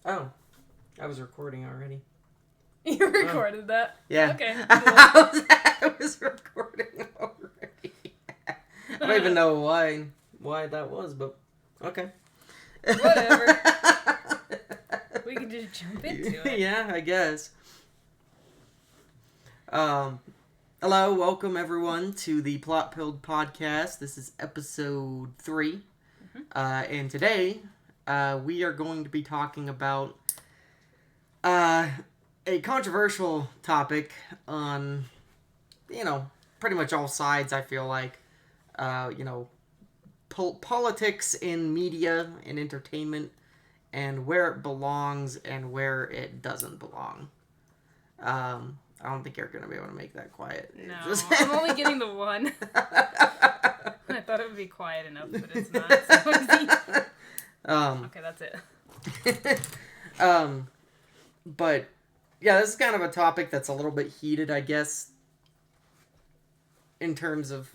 Oh, I was recording already. You recorded that? Yeah. Okay. Cool. I was recording already. I don't even know why that was, but okay. Whatever. We can just jump into it. Yeah, I guess. Hello, welcome everyone to the Plot Pilled podcast. This is episode 3. And today, we are going to be talking about a controversial topic on, pretty much all sides, I feel like. Politics in media and entertainment, and where it belongs and where it doesn't belong. I don't think you're going to be able to make that quiet. No, I'm only getting the one. I thought it would be quiet enough, but it's not. So okay, that's it. But, yeah, this is kind of a topic that's a little bit heated, I guess, in terms of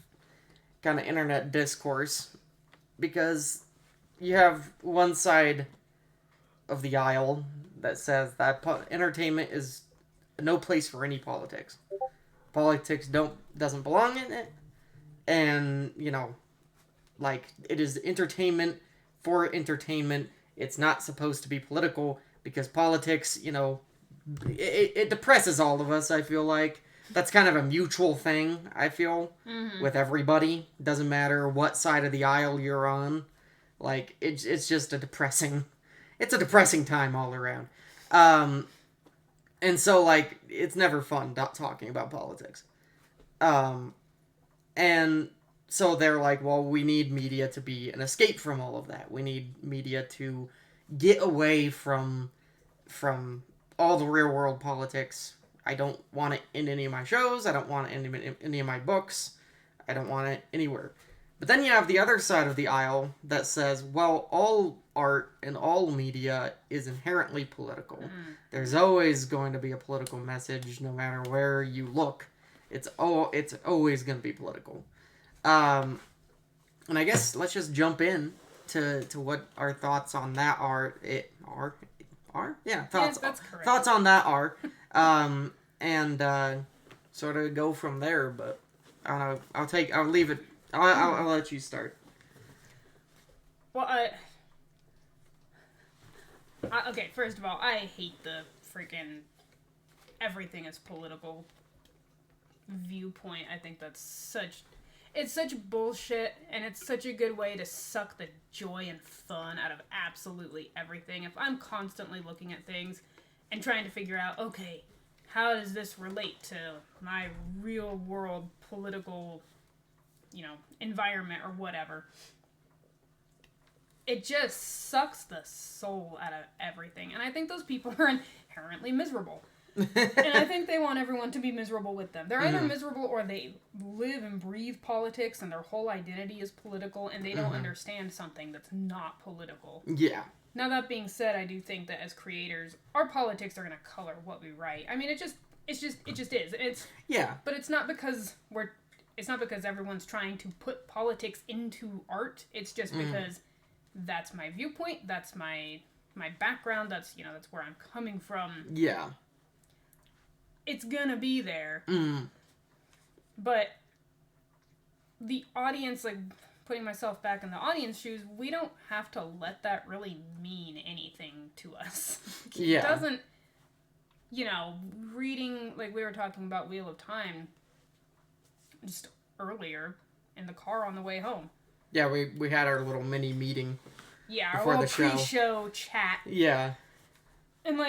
kind of internet discourse, because you have one side of the aisle that says that entertainment is no place for any politics. Politics doesn't belong in it, and, it is entertainment for entertainment. It's not supposed to be political, because politics, it depresses all of us, I feel like. That's kind of a mutual thing, I feel, with everybody. Doesn't matter what side of the aisle you're on. Like, it's just a depressing time all around. And so, it's never fun not talking about politics. And so they're like, well, we need media to be an escape from all of that. We need media to get away from all the real world politics. I don't want it in any of my shows. I don't want it in any of my books. I don't want it anywhere. But then you have the other side of the aisle that says, well, all art and all media is inherently political. There's always going to be a political message no matter where you look. It's always going to be political. And I guess let's just jump in to what our thoughts on that are. Yeah, thoughts on that are. And sort of go from there, but I don't know. I'll leave it. I'll let you start. Well, okay, first of all, I hate the freaking everything is political viewpoint. I think that's such bullshit, and it's such a good way to suck the joy and fun out of absolutely everything. If I'm constantly looking at things and trying to figure out, okay, how does this relate to my real world political, environment or whatever, it just sucks the soul out of everything. And I think those people are inherently miserable. And I think they want everyone to be miserable with them. They're either miserable or they live and breathe politics and their whole identity is political and they don't understand something that's not political. Yeah. Now, that being said, I do think that as creators, our politics are going to color what we write. I mean, it just is. But it's not because everyone's trying to put politics into art. It's just because that's my viewpoint, that's my background, that's where I'm coming from. Yeah. It's gonna be there. But the audience, putting myself back in the audience shoes, we don't have to let that really mean anything to us. It doesn't, reading, we were talking about Wheel of Time just earlier in the car on the way home. Yeah, we had our little mini meeting. Yeah, our little pre-show chat. Yeah. And,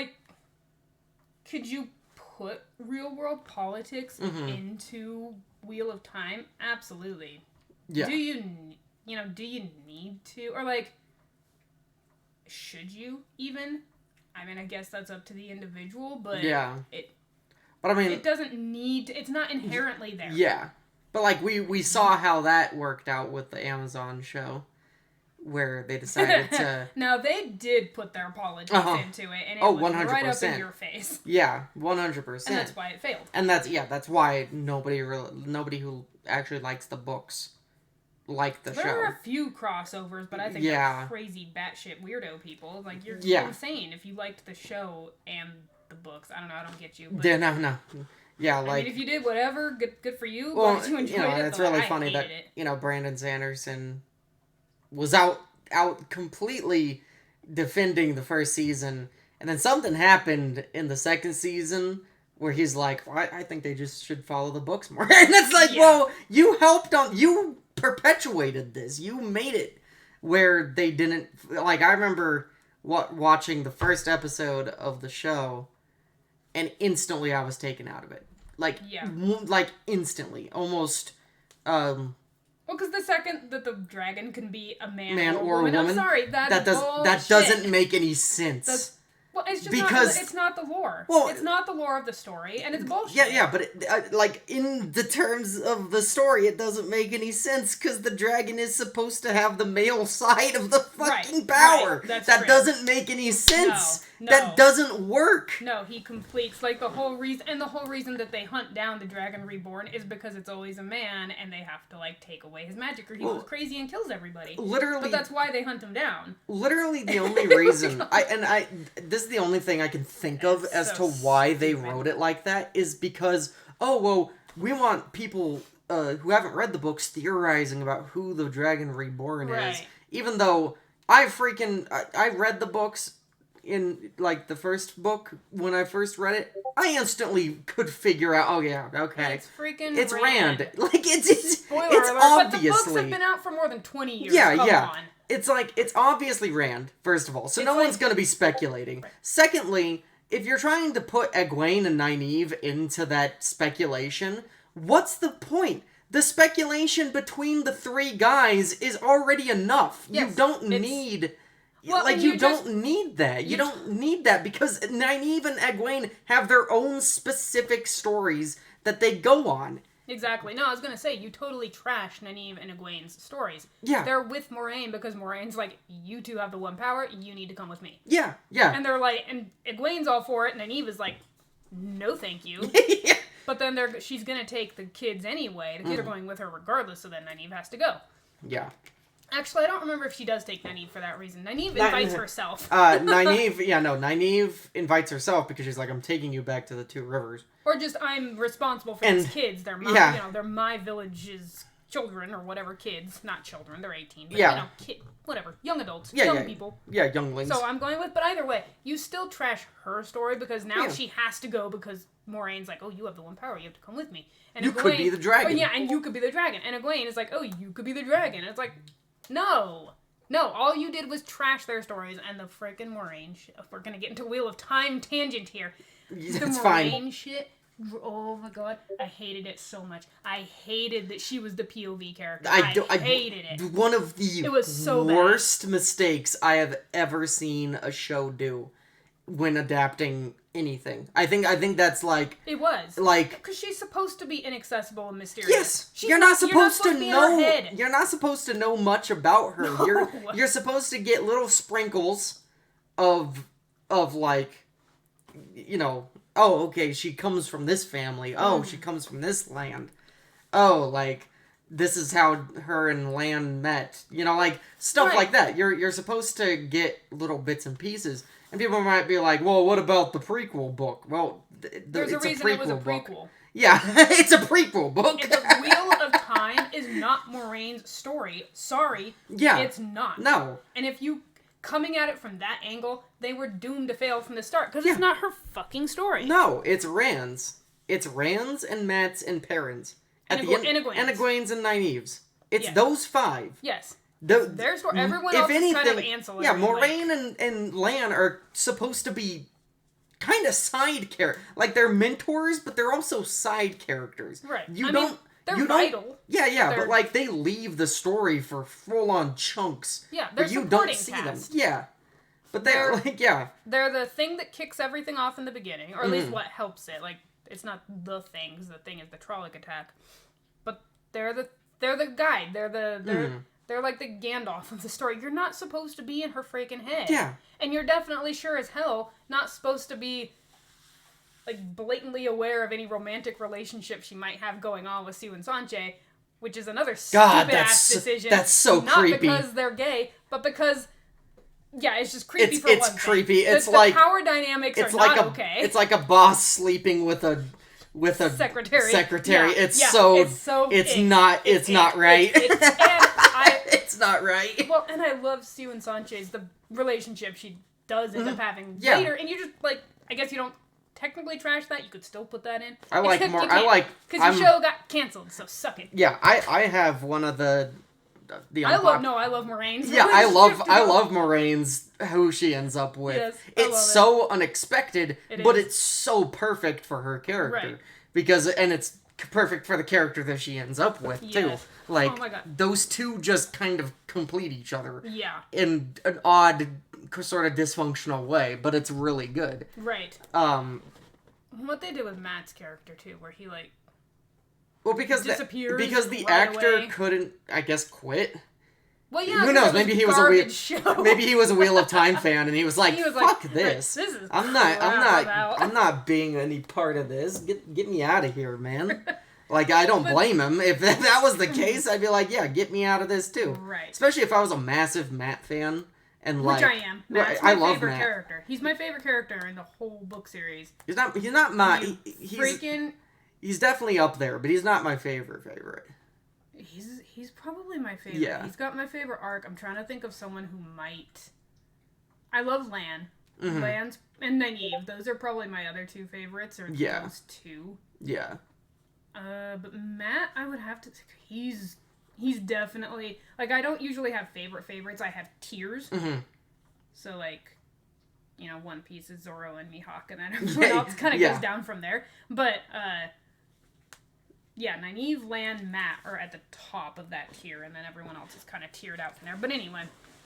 could you put real-world politics into Wheel of Time? Absolutely. Yeah. Do you need to? Or, should you even? I mean, I guess that's up to the individual, but yeah. But I mean, it doesn't need to, it's not inherently there. Yeah. But, we saw how that worked out with the Amazon show, where they decided to... Now, they did put their politics into it, and it was 100%. Right up in your face. Yeah, 100%. And that's why it failed. And that's why nobody who actually likes the books like the show. There are a few crossovers, but I think they're crazy batshit weirdo people. Like, you're insane if you liked the show and the books. I don't know, I don't get you. But, no. Yeah, like... I mean, if you did whatever, good for you. Well, Glad you enjoyed it. It's really funny that, it. Brandon Sanderson was out completely defending the first season, and then something happened in the second season where he's like, well, I think they just should follow the books more. And it's like, well, you perpetuated this. You made it where they didn't... Like, I remember watching the first episode of the show, and instantly I was taken out of it. Like, instantly. Almost, Well, because the second that the dragon can be a man or a woman... I'm sorry, that doesn't make any sense. Well, it's just it's not the lore. Well, it's not the lore of the story, and it's bullshit. Yeah, but in the terms of the story, it doesn't make any sense because the dragon is supposed to have the male side of the fucking power. Right. That doesn't make any sense. No. That doesn't work. No, he completes, like, the whole reason that they hunt down the Dragon Reborn is because it's always a man, and they have to, like, take away his magic, or he goes crazy and kills everybody. Literally. But that's why they hunt him down. Literally the only reason, this is the only thing I can think of as to why they wrote it like that, is because, we want people who haven't read the books theorizing about who the Dragon Reborn is. Even though I read the books in, like, the first book, when I first read it, I instantly could figure out, It's freaking it's Rand. Like, it's spoiler it's alert, obviously... But the books have been out for more than 20 years. Come on. It's like, it's obviously Rand, first of all, so no one's gonna be speculating. Secondly, if you're trying to put Egwene and Nynaeve into that speculation, what's the point? The speculation between the three guys is already enough. Yes, you don't need... you don't need that. You don't need that because Nynaeve and Egwene have their own specific stories that they go on. Exactly. No, I was going to say, you totally trash Nynaeve and Egwene's stories. Yeah. They're with Moiraine because Moraine's like, you two have the one power, you need to come with me. Yeah. And they're like, and Egwene's all for it, and Nynaeve is like, no thank you. Yeah. But then she's going to take the kids anyway. The kids are going with her regardless, so then Nynaeve has to go. Yeah. Actually, I don't remember if she does take Nynaeve for that reason. Nynaeve invites herself. Nynaeve invites herself because she's like, I'm taking you back to the Two Rivers. Or just, I'm responsible for these kids. They're my, they're my village's children, or whatever kids. Not children, they're 18. But, whatever. Young adults. Young people. Yeah, younglings. So I'm going with, but either way, you still trash her story because now she has to go because Moraine's like, oh, you have the one power, you have to come with me. And you could be the dragon. And you could be the dragon. And Egwene is like, oh, you could be the dragon. And it's like... No, all you did was trash their stories, and the frickin' Moiraine shit. We're gonna get into Wheel of Time tangent here. The Moiraine shit, oh my god, I hated it so much. I hated that she was the POV character. I hated it. One of the worst mistakes I have ever seen a show do when adapting anything. I think that's like... It was. Like... Because she's supposed to be inaccessible and mysterious. Yes! You're not supposed to know... You're not supposed to know much about her. No. You're supposed to get little sprinkles of like, okay, she comes from this family. Oh, she comes from this land. Oh, like, this is how her and Lan met. Stuff like that. You're supposed to get little bits and pieces. And people might be like, well, what about the prequel book? Well, there's a reason it was a prequel. Book. Yeah, it's a prequel book. The Wheel of Time is not Moraine's story. Sorry. Yeah. It's not. No. And if you coming at it from that angle, they were doomed to fail from the start. Because it's not her fucking story. No, it's Rand's. It's Rand's and Matt's and Perrin's. And Egwene's and Nynaeve's. It's those five. Yes. Their story. Everyone else is kind of ancillary. Yeah, Moiraine and Lan are supposed to be kind of side characters. Like, they're mentors, but they're also side characters. Right. They're vital. Yeah, but, like, they leave the story for full-on chunks. Yeah, they're you don't see them. Yeah. But they're like, They're the thing that kicks everything off in the beginning, or at least what helps it. Like, it's not the thing, 'cause the thing is the Trolloc attack. But they're the guide. They're like the Gandalf of the story. You're not supposed to be in her freaking head. Yeah. And you're definitely sure as hell not supposed to be, like, blatantly aware of any romantic relationship she might have going on with Sue and Sanche which is another God, stupid-ass decision. That's so creepy. Not because they're gay, but because... Yeah, it's just creepy for it's one creepy. thing. It's the like... power dynamics are not okay. It's like a boss sleeping with a secretary. Yeah, it's not right. It's not right. Well, and I love Sue and Sanchez, the relationship she does end up having later, and you just, like, I guess you don't technically trash that. You could still put that in. Because your show got canceled, so suck it. Yeah, I have one of the I love Moraine's. Yeah, I love Moraine's, who she ends up with. Yes, it's so unexpected, but it's so perfect for her character. Right. And it's perfect for the character that she ends up with, too. Like, oh my God. Those two just kind of complete each other. Yeah. In an odd, sort of dysfunctional way, but it's really good. Right. What they did with Matt's character, too, where he, like, because the actor couldn't, I guess, quit. Well, yeah. Who knows? Maybe he was a Wheel of Time fan, and he was like, "Fuck this! This is I'm not being any part of this. Get me out of here, man." Like, I don't blame him. If that was the case, I'd be like, "Yeah, get me out of this too." Right. Especially if I was a massive Matt fan, and which I am. Matt's my love favorite Matt. Character. He's my favorite character in the whole book series. He's not my. He's definitely up there, but he's not my favorite. He's probably my favorite. Yeah. He's got my favorite arc. I'm trying to think of someone who might. I love Lan. Mm-hmm. Lan's and Nynaeve. Those are probably my other two favorites, or those two. Yeah. But Matt, I would have to. He's definitely, like, I don't usually have favorites. I have tiers. Mm-hmm. So, like, you know, One Piece is Zoro and Mihawk, and then everyone else kind of goes down from there. But, yeah, Nynaeve, Lan, Matt are at the top of that tier, and then everyone else is kind of tiered out from there. But anyway.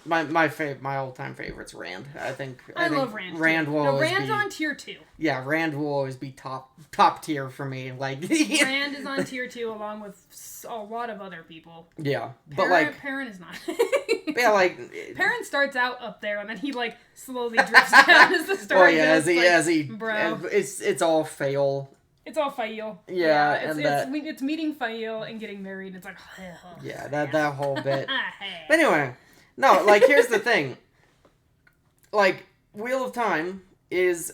My all-time favorite's Rand. I love Rand. Rand will always Rand's on tier 2. Yeah, Rand will always be top tier for me. Like Rand is on tier 2 along with a lot of other people. Yeah, but like Perrin is not. Yeah, like Perrin starts out up there and then he like slowly drifts down as the story goes. As he bro. It's all fail. It's all Fail. Yeah, it's meeting Fail and getting married. And it's like yeah, that whole bit. But anyway. No, like, here's the thing. Like, Wheel of Time is,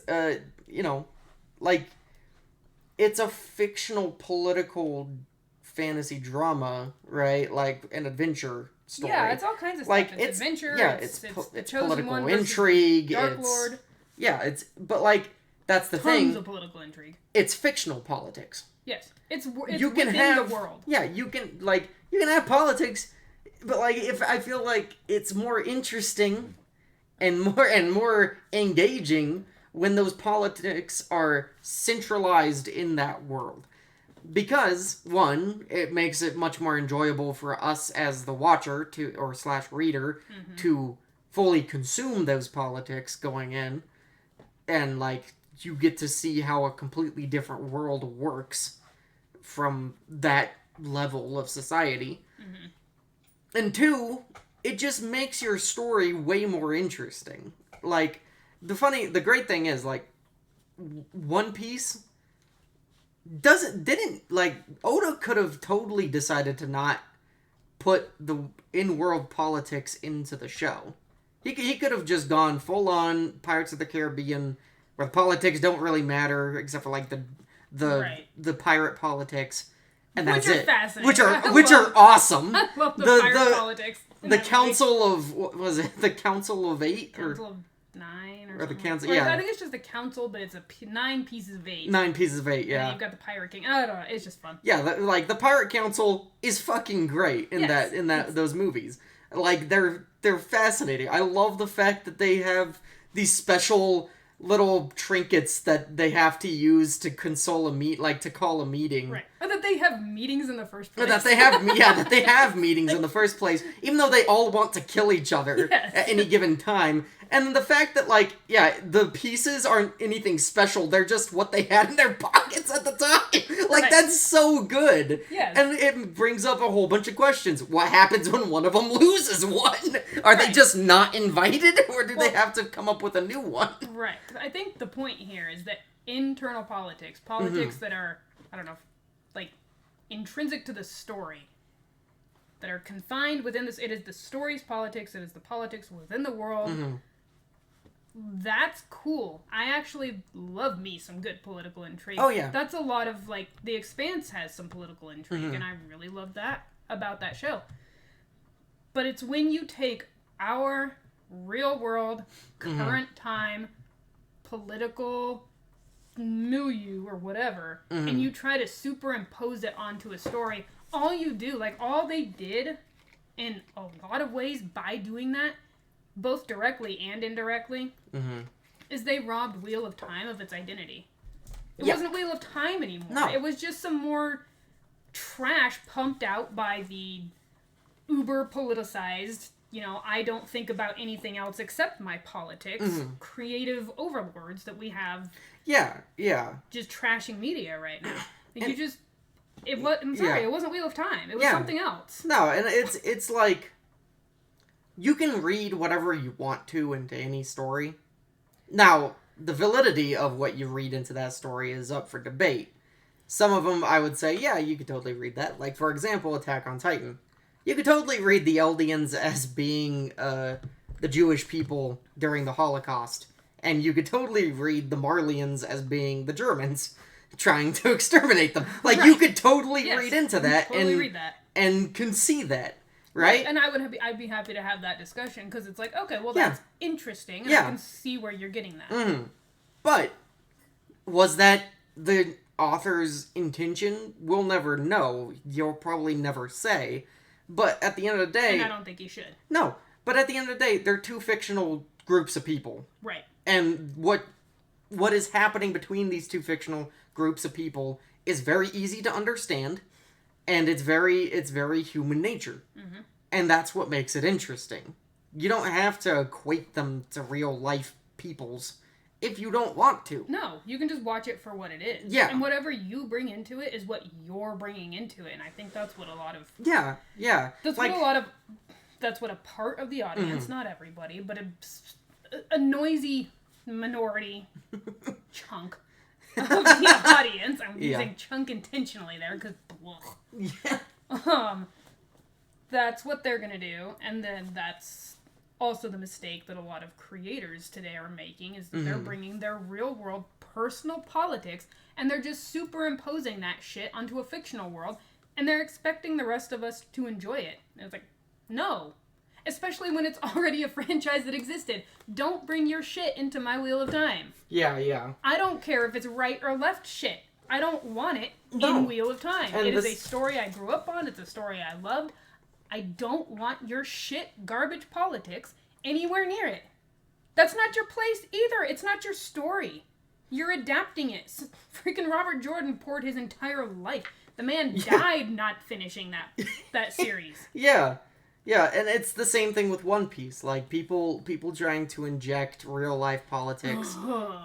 like, it's a fictional political fantasy drama, right? Like, an adventure story. Yeah, it's all kinds of stuff. It's adventure. Yeah, it's political intrigue. Dark Lord. Yeah, but, like, that's the thing. Tons of political intrigue. It's fictional politics. Yes. It's within the world. Yeah, you can have politics. But, like, I feel like it's more interesting and more engaging when those politics are centralized in that world. Because, one, it makes it much more enjoyable for us as the watcher / reader to fully consume those politics going in. And, like, you get to see how a completely different world works from that level of society. Mm-hmm. And two, it just makes your story way more interesting. Like, the great thing is, like, One Piece Oda could have totally decided to not put the in-world politics into the show. He could have just gone full-on Pirates of the Caribbean, where the politics don't really matter, except for, like, the pirate politics. And that's it. Fascinating. Which are awesome. I love the pirate politics. The Council of what was it? The Council of 8 Council of 9 or the something. Council? Or yeah, I think it's just the Council, but it's 9 pieces of 8. 9 pieces of 8. Yeah. And you've got the Pirate King. I don't know. It's just fun. Yeah, like the Pirate Council is fucking great in those movies. Like they're fascinating. I love the fact that they have these special little trinkets that they have to use to call a meeting. Right. Or that they have meetings in the first place. That they have meetings in the first place, even though they all want to kill each other at any given time. And the fact that, like, yeah, the pieces aren't anything special, they're just what they had in their pockets at the time. Like, that's so good. Yes. And it brings up a whole bunch of questions. What happens when one of them loses one? Are they just not invited, or do they have to come up with a new one? Right. I think the point here is that internal politics that are, I don't know, like, intrinsic to the story, that are confined within this. It is the story's politics. It is the politics within the world. Mm-hmm. That's cool. I actually love me some good political intrigue. Oh, yeah. That's a lot of, like, The Expanse has some political intrigue, Mm-hmm. and I really love that about that show. But it's when you take our real world, current time, political milieu or whatever, and you try to superimpose it onto a story. All you do, like, all they did in a lot of ways by doing that, both directly and indirectly, is they robbed Wheel of Time of its identity. It wasn't Wheel of Time anymore. No. It was just some more trash pumped out by the uber politicized, I don't think about anything else except my politics, creative overlords that we have Yeah. just trashing media right now. I'm sorry, it wasn't Wheel of Time. It was something else. No, and it's like, you can read whatever you want to into any story. Now, the validity of what you read into that story is up for debate. Some of them, I would say, yeah, you could totally read that. Like, for example, Attack on Titan. You could totally read the Eldians as being the Jewish people during the Holocaust. And you could totally read the Marlians as being the Germans trying to exterminate them. Like, you could totally read into that, read that. And can see that, right? And I'd be happy to have that discussion, because it's like, okay, well, that's interesting, and I can see where you're getting that. Mm-hmm. But, was that the author's intention? We'll never know. You'll probably never say. But at the end of the day... And I don't think you should. No. But at the end of the day, they're two fictional groups of people. Right. And what is happening between these two fictional groups of people is very easy to understand. And it's very human nature. Mm-hmm. And that's what makes it interesting. You don't have to equate them to real life peoples if you don't want to. No, you can just watch it for what it is. Yeah. And whatever you bring into it is what you're bringing into it. And I think that's what a lot of... Yeah. That's what a part of the audience, not everybody, but a noisy minority chunk of the audience. I'm using chunk intentionally there, because... Yeah. That's what they're gonna do. And then that's... also the mistake that a lot of creators today are making, is that they're bringing their real world personal politics and they're just superimposing that shit onto a fictional world, and they're expecting the rest of us to enjoy it. And it's like, no. Especially when it's already a franchise that existed. Don't bring your shit into my Wheel of Time. Yeah. I don't care if it's right or left shit. I don't want it in Wheel of Time. And it is a story I grew up on. It's a story I loved. I don't want your shit garbage politics anywhere near it. That's not your place either. It's not your story. You're adapting it. Freaking Robert Jordan poured his entire life. The man died not finishing that series. Yeah, and it's the same thing with One Piece. Like, people trying to inject real life politics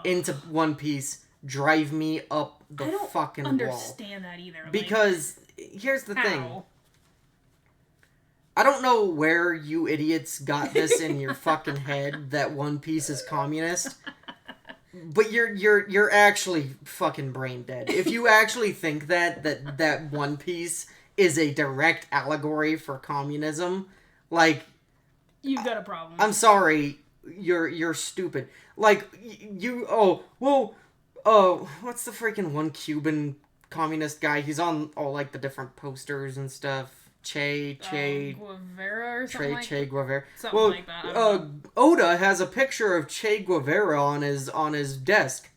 into One Piece drive me up the fucking wall. I don't understand that either. Because, here's the thing. How? I don't know where you idiots got this in your fucking head that One Piece is communist, but you're actually fucking brain dead. If you actually think that One Piece is a direct allegory for communism, like, you've got a problem. I'm sorry, you're stupid. Like, what's the freaking one Cuban communist guy? He's on all, like, the different posters and stuff. Guevara or something Che Guevara. Something like that. Oda has a picture of Che Guevara on his desk.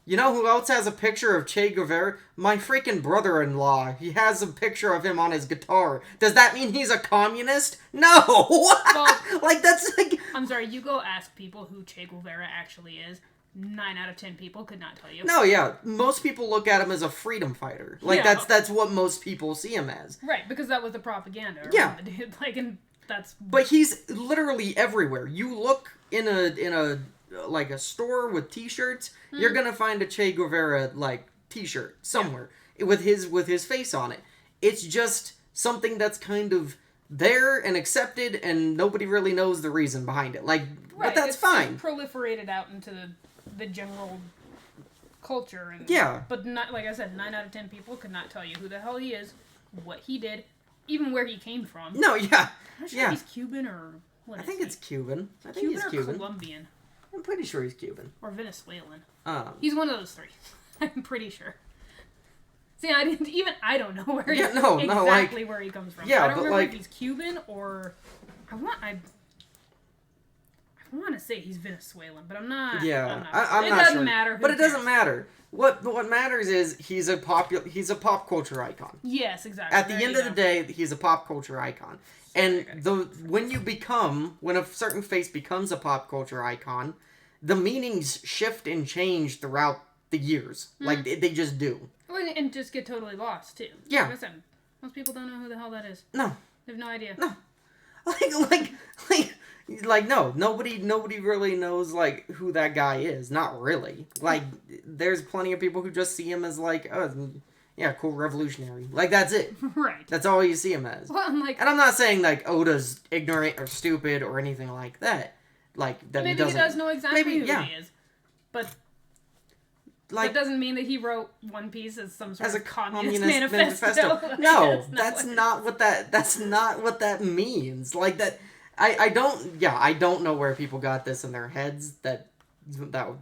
You know who else has a picture of Che Guevara? My freaking brother-in-law. He has a picture of him on his guitar. Does that mean he's a communist? No! Well, like, that's like... I'm sorry, you go ask people who Che Guevara actually is. 9 out of 10 people could not tell you. No, yeah. Most people look at him as a freedom fighter. Like, that's what most people see him as. Right, because that was the propaganda. Yeah. The dude, like, and that's... But he's literally everywhere. You look in a like a store with t-shirts, you're gonna find a Che Guevara, like, t-shirt somewhere with his face on it. It's just something that's kind of there and accepted, and nobody really knows the reason behind it. Like, right, but that's fine. It's proliferated out into the general culture. And, yeah. But not, like I said, 9 out of 10 people could not tell you who the hell he is, what he did, even where he came from. No, yeah. I'm not sure Yeah. if he's Cuban or what. I is think he? it's Cuban. I think Cuban he's or Cuban. Colombian I'm pretty sure he's Cuban. or Venezuelan. Um, He's one of those three. I'm pretty sure. See, I don't know where Yeah, no, exactly like- where he comes from. yeah, I don't but, remember like- if he's Cuban or I want to say he's Venezuelan, but I'm not. yeah, I'm not. I'm It not doesn't sure. matter. Who But it doesn't cares? matter. What matters is he's a pop culture icon. Yes, exactly. At the end of the day, he's a pop culture icon. And when a certain face becomes a pop culture icon, the meanings shift and change throughout the years. Like, they just do. And just get totally lost too. Yeah. Like I said, most people don't know who the hell that is. No. They have no idea. No. Like, no. Nobody really knows, like, who that guy is. Not really. Like, there's plenty of people who just see him as, like, oh, yeah, cool revolutionary. Like, that's it. Right. That's all you see him as. Well, I'm like, And I'm not saying, like, Oda's ignorant or stupid or anything like that. Like, that maybe he doesn't... he does know exactly maybe, who yeah. he is, but like, that doesn't mean that he wrote One Piece as some sort as a of communist manifesto. manifesto. No, That's not what that means. Like, that... I don't know where people got this in their heads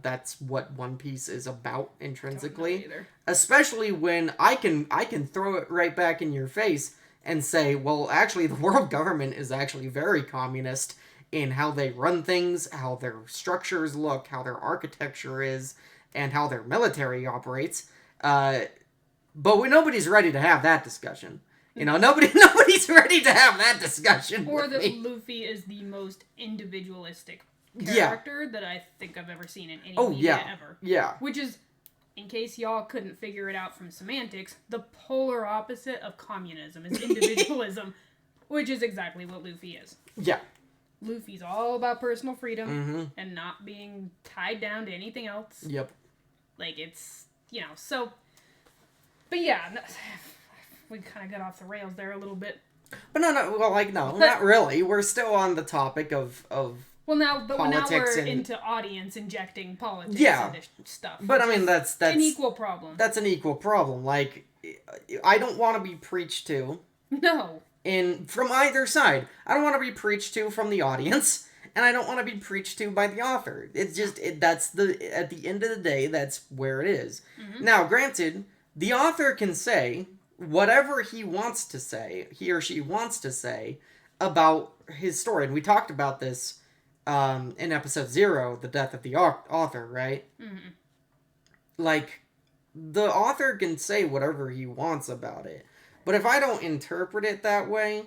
that's what One Piece is about intrinsically. Especially when I can throw it right back in your face and say, well, actually, the world government is actually very communist in how they run things, how their structures look, how their architecture is, and how their military operates. But nobody's ready to have that discussion. You know, nobody's ready to have that discussion. Or with that me. Luffy is the most individualistic Yeah. character that I think I've ever seen in any Oh, media yeah. ever. Yeah. Which is, in case y'all couldn't figure it out from semantics, the polar opposite of communism is individualism, which is exactly what Luffy is. Yeah. Luffy's all about personal freedom Mm-hmm. and not being tied down to anything else. Yep. Like, it's, so... But yeah, we kind of got off the rails there a little bit. But no, not really. We're still on the topic of Well, now we're politics and- into audience injecting politics Yeah. into stuff. But I which mean, is that's an equal problem. That's an equal problem. Like, I don't want to be preached to No. from either side. I don't want to be preached to from the audience, and I don't want to be preached to by the author. It's just at the end of the day, that's where it is. Mm-hmm. Now, granted, the author can say whatever he wants to say, he or she wants to say about his story, and we talked about this in episode 0, the death of the author, right? Mm-hmm. Like, the author can say whatever he wants about it, but if I don't interpret it that way,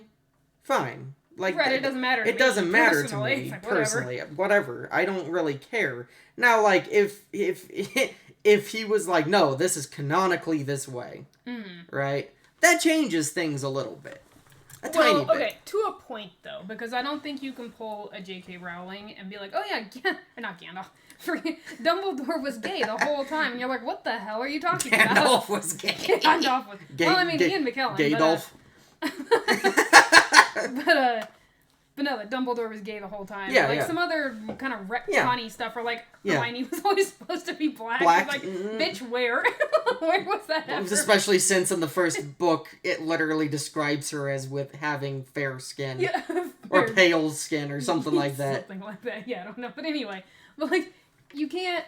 fine. Like, Right, it doesn't matter to It me doesn't matter to personally. me It's like, whatever. personally. Whatever. I don't really care. Now, like, if he was like, no, this is canonically this way, right? That changes things a little bit. A tiny bit. Okay, to a point, though, because I don't think you can pull a J.K. Rowling and be like, oh yeah, or not Gandalf, freaking Dumbledore was gay the whole time, and you're like, what the hell are you talking about? Gandalf was gay. Gandalf was, Gay, well, I mean, gay, Ian McKellen, Gaydolf. but no, that Dumbledore was gay the whole time. Yeah, like yeah. some other kind of retconny stuff, or like Yeah. Hermione was always supposed to be black. Black, It's like, bitch, where? Where was that ever? Especially since in the first book, it literally describes her as with having fair skin. Yeah, Or pale skin or something like that. Something like that. Yeah, I don't know. But anyway, but like, you can't,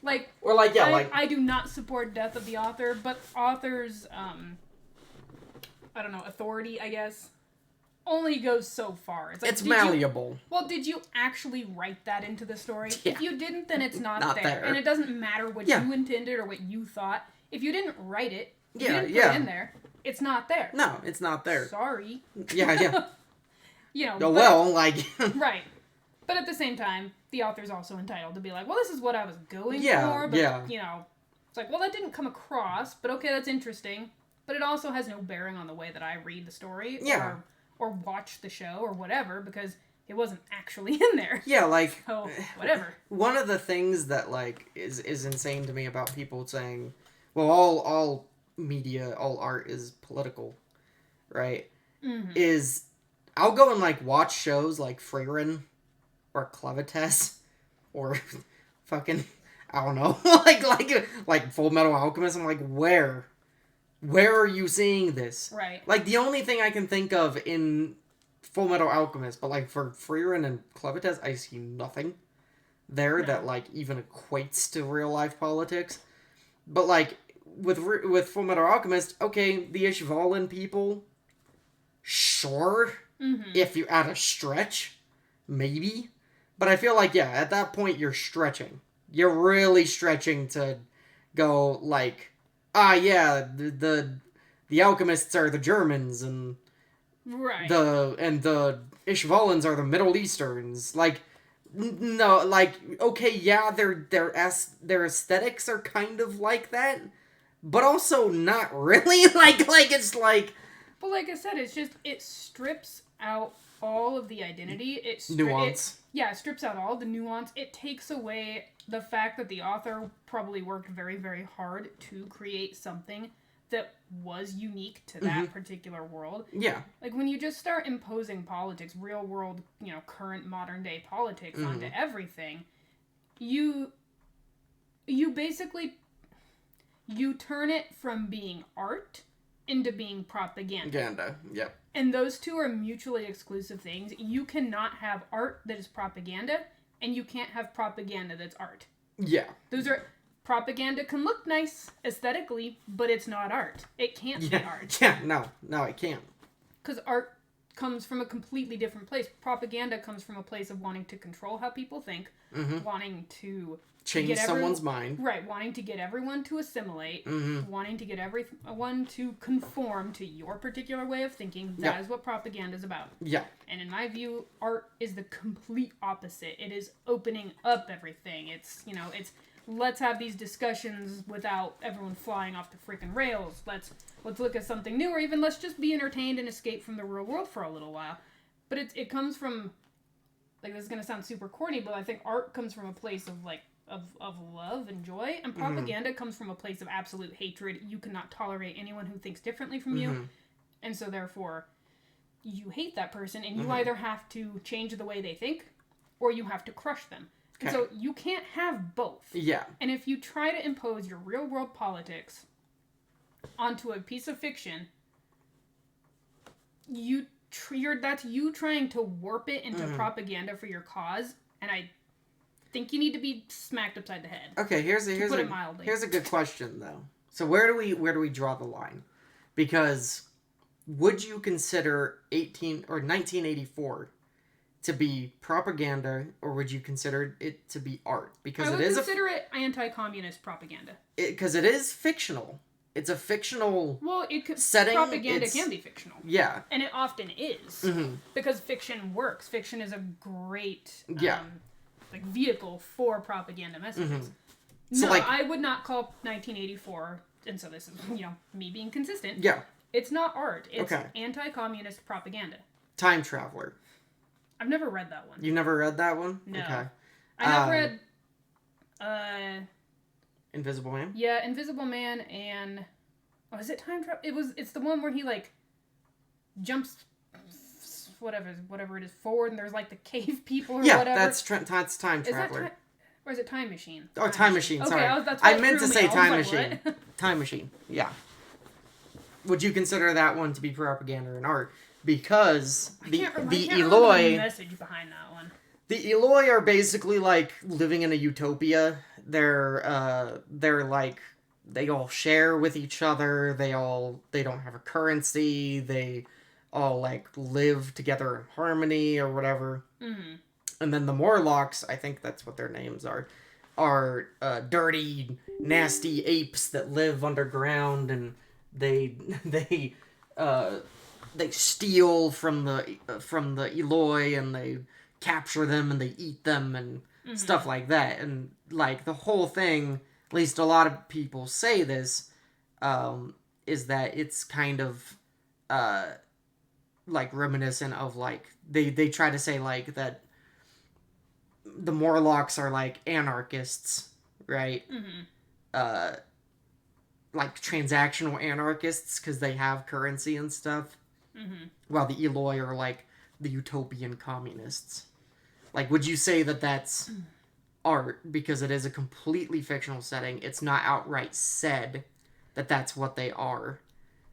like, Or like, yeah, I do not support death of the author, but authors, I don't know, authority, I guess, only goes so far. It's like, it's malleable. Well, did you actually write that into the story? Yeah. If you didn't, then it's not, Not there. there. And it doesn't matter what Yeah. you intended or what you thought. If you didn't write it, if Yeah, you didn't yeah. put it in there, it's not there. No, it's not there. Sorry. Yeah. Oh, No, well, like... Right. But at the same time, the author's also entitled to be like, well, this is what I was going Yeah, for, but, yeah. It's like, well, that didn't come across, but okay, that's interesting. But it also has no bearing on the way that I read the story Yeah. or watch the show or whatever, because it wasn't actually in there. Yeah, like... So, whatever. One of the things that, like, is insane to me about people saying, well, all media, all art is political, right? Mm-hmm. Is I'll go and, like, watch shows like Frieren or Clevites or fucking, I don't know, like Full Metal Alchemist. I'm like, where Where are you seeing this? Right. Like, the only thing I can think of in Full Metal Alchemist, but, like, for Frieren and Clevites, I see nothing there that, like, even equates to real-life politics. But, like, with Full Metal Alchemist, okay, the Ishvalan people, sure, if you're at a stretch, maybe. But I feel like, yeah, at that point, you're stretching. You're really stretching to go, like, yeah, the alchemists are the Germans, and Right. the Ishvalans are the Middle Easterns. Like, no, like, okay, yeah, their aesthetics are kind of like that, but also not really. Like it's like, But like I said, it's just it strips out all of the identity. nuance. It strips out all the nuance. It takes away the fact that the author probably worked very, very hard to create something that was unique to that particular world. Yeah. Like when you just start imposing politics, real world, current modern day politics onto everything, you basically you turn it from being art into being propaganda. Yep. And those two are mutually exclusive things. You cannot have art that is propaganda, and you can't have propaganda that's art. Yeah. Those are... Propaganda can look nice aesthetically, but it's not art. It can't be art. Yeah, no, it can't. Because art comes from a completely different place. Propaganda comes from a place of wanting to control how people think, wanting to... Change someone's mind. Right, wanting to get everyone to assimilate, wanting to get everyone to conform to your particular way of thinking. That is what propaganda is about. Yeah. And in my view, art is the complete opposite. It is opening up everything. It's, it's let's have these discussions without everyone flying off the freaking rails. Let's look at something new, or even let's just be entertained and escape from the real world for a little while. But it comes from, like, this is going to sound super corny, but I think art comes from a place of, like, of love and joy, and propaganda comes from a place of absolute hatred. You cannot tolerate anyone who thinks differently from you, and so therefore you hate that person, and you either have to change the way they think, or you have to crush them. Okay. And so you can't have both. Yeah. And if you try to impose your real world politics onto a piece of fiction, that's you trying to warp it into propaganda for your cause, and I think you need to be smacked upside the head. Okay, here's a good question though. So where do we draw the line? Because would you consider 1984 to be propaganda, or would you consider it to be art? Because I would consider it anti-communist propaganda. Because it is fictional. It's a fictional setting. Propaganda can be fictional. Yeah. And it often is. Because fiction works. Fiction is a great vehicle for propaganda messages. So, no, I would not call 1984, and so this is, me being consistent. Yeah. It's not art. It's anti-communist propaganda. Time Traveler. I've never read that one. You've never read that one? No. Okay. I have read... Invisible Man? Yeah, Invisible Man and... Oh, is it Time Travel? It's the one where he, like, jumps... Whatever it is, forward, and there's, like, the cave people or whatever. Yeah, that's Time Traveler. Or is it Time Machine? Oh, Time Machine, sorry. Okay, I meant to say Time Machine. Time Machine, yeah. Would you consider that one to be propaganda and art? Because the Eloi... the message behind that one. The Eloi are basically, like, living in a utopia. They're like... They all share with each other. They don't have a currency. They all, like, live together in harmony or whatever. And then the Morlocks, I think that's what their names are dirty, nasty apes that live underground, and they steal from the Eloi, and they capture them and they eat them and stuff like that. And, like, the whole thing, at least a lot of people say this, is that it's kind of like reminiscent of, like, they try to say, like, that the Morlocks are, like, anarchists, right? Like transactional anarchists because they have currency and stuff. While the Eloi are, like, the utopian communists. Like, would you say that that's art because it is a completely fictional setting? It's not outright said that that's what they are.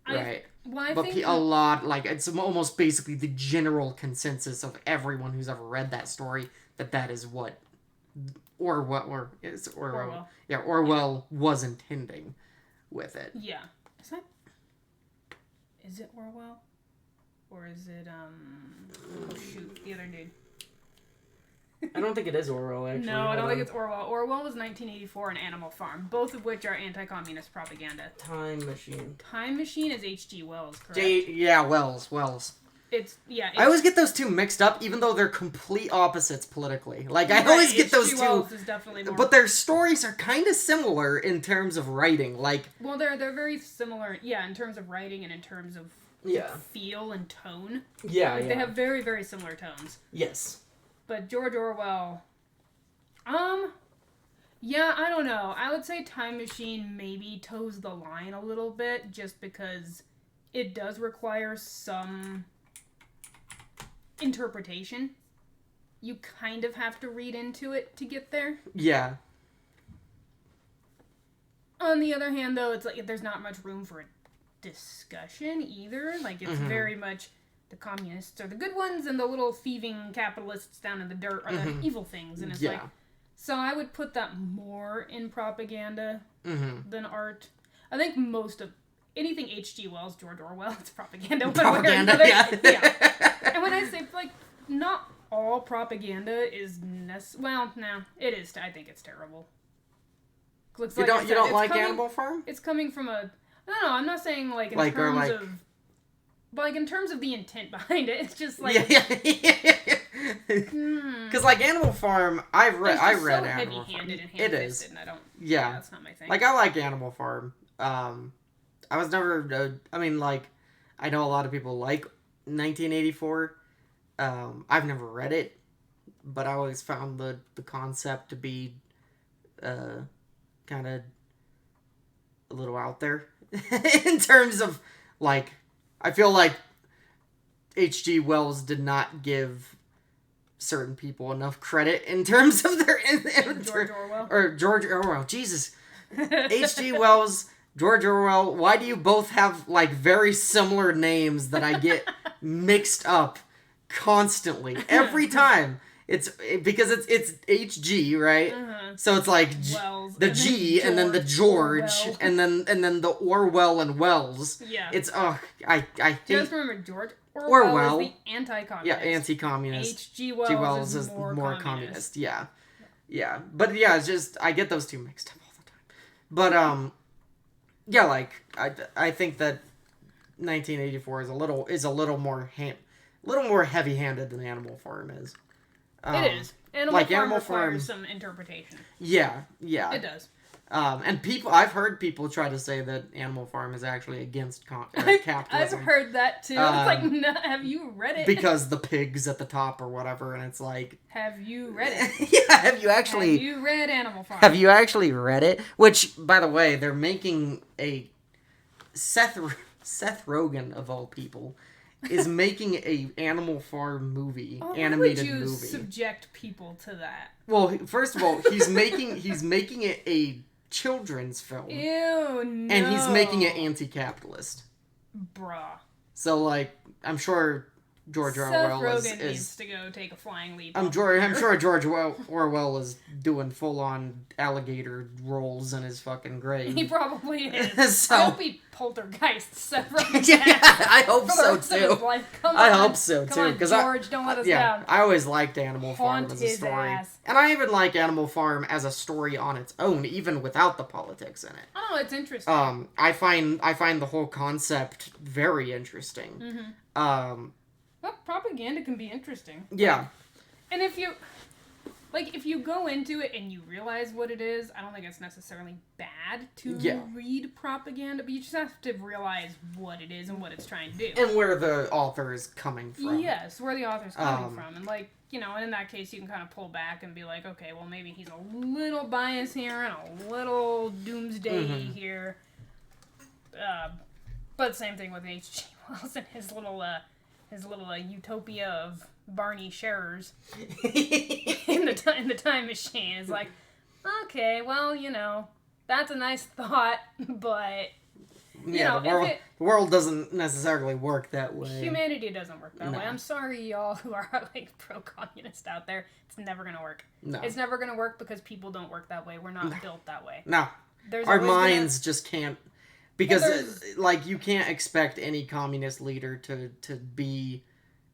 right? Well, I But think a lot, like, it's almost basically the general consensus of everyone who's ever read that story that is what Orwell. Yeah, Orwell was intending with it. Yeah. Is it Orwell? Or is it, oh shoot, the other dude. I don't think it is Orwell, actually. No, I don't think it's Orwell. Orwell was 1984 and Animal Farm, both of which are anti-communist propaganda. Time Machine. Time Machine is H.G. Wells, correct? Wells. I always get those two mixed up, even though they're complete opposites politically. Like, I always get those two. Wells is definitely more... But their stories are kind of similar in terms of writing. Like, well, they're very similar, yeah, in terms of writing and in terms of feel and tone. Yeah, They have very, very similar tones. Yes. But George Orwell, yeah, I don't know. I would say Time Machine maybe toes the line a little bit, just because it does require some interpretation. You kind of have to read into it to get there. Yeah. On the other hand, though, it's like there's not much room for a discussion either. Like, it's very much... the communists are the good ones, and the little thieving capitalists down in the dirt are the evil things. And it's like, so I would put that more in propaganda than art. I think most of anything H.G. Wells, George Orwell, it's propaganda. Propaganda, yeah. And when I say, like, not all propaganda is well, no, it is. I think it's terrible. Looks you don't like Animal Farm? It's coming from a... No, I'm not saying, like, in terms of... But, like, in terms of the intent behind it, it's just, like... Because, like, Animal Farm, I read Animal Farm. Heavy-handed and ham-fisted, and I don't... Yeah. That's not my thing. Like, I like Animal Farm. I was never... I mean, like, I know a lot of people like 1984. I've never read it, but I always found the concept to be kind of a little out there in terms of, like... I feel like H.G. Wells did not give certain people enough credit in terms of their... George Orwell? Or George Orwell. Jesus. H.G. Wells, George Orwell, why do you both have, like, very similar names that I get mixed up constantly? Every time. It's because it's H.G., right? So it's like Wells, the G and then the George Orwell. and then the Orwell and Wells. Yeah. It's I hate... Just remember, George Orwell is the anti-communist. Yeah, anti-communist. H.G. Wells is more communist. Yeah. Yeah. But yeah, it's just I get those two mixed up all the time. But yeah, like I think that 1984 is a little more heavy-handed than Animal Farm is. It is. Animal Farm requires some interpretation. Yeah. It does. And I've heard people try to say that Animal Farm is actually against capitalism. I've heard that too. It's like, no, have you read it? Because the pig's at the top or whatever, and it's like... Have you read it? Yeah, have you read Animal Farm? Have you actually read it? Which, by the way, they're making a... Seth Rogen, of all people... is making a Animal Farm movie, animated movie. Why would you subject people to that? Well, first of all, he's making it a children's film. Ew, no. And he's making it anti-capitalist. Bruh. So, like, I'm sure George Orwell Seth Rogen needs to go take a flying leap. I'm sure George Orwell is doing full-on alligator rolls in his fucking grave. He probably is. So, I hope he poltergeists Seth Rogen. Yeah, I hope so too. I hope so too. Come on, George, don't let us down. I always liked Animal Farm as a story, and I even like Animal Farm as a story on its own, even without the politics in it. Oh, it's interesting. I find the whole concept very interesting. Well, propaganda can be interesting. Yeah. And if you go into it and you realize what it is, I don't think it's necessarily bad to read propaganda, but you just have to realize what it is and what it's trying to do. And where the author is coming from. Yes, where the author's coming from. And, like, you know, in that case, you can kind of pull back and be like, okay, well, maybe he's a little biased here and a little doomsday here. But same thing with H.G. Wells and his little utopia of Barney Sharers in the time machine. It's like, okay, well, you know, that's a nice thought, but yeah, the world doesn't necessarily work that way. Humanity doesn't work that way. I'm sorry, y'all who are like pro-communist out there. It's never gonna work. No. It's never gonna work because people don't work that way. We're not built that way. No. Our minds just can't, because like you can't expect any communist leader to be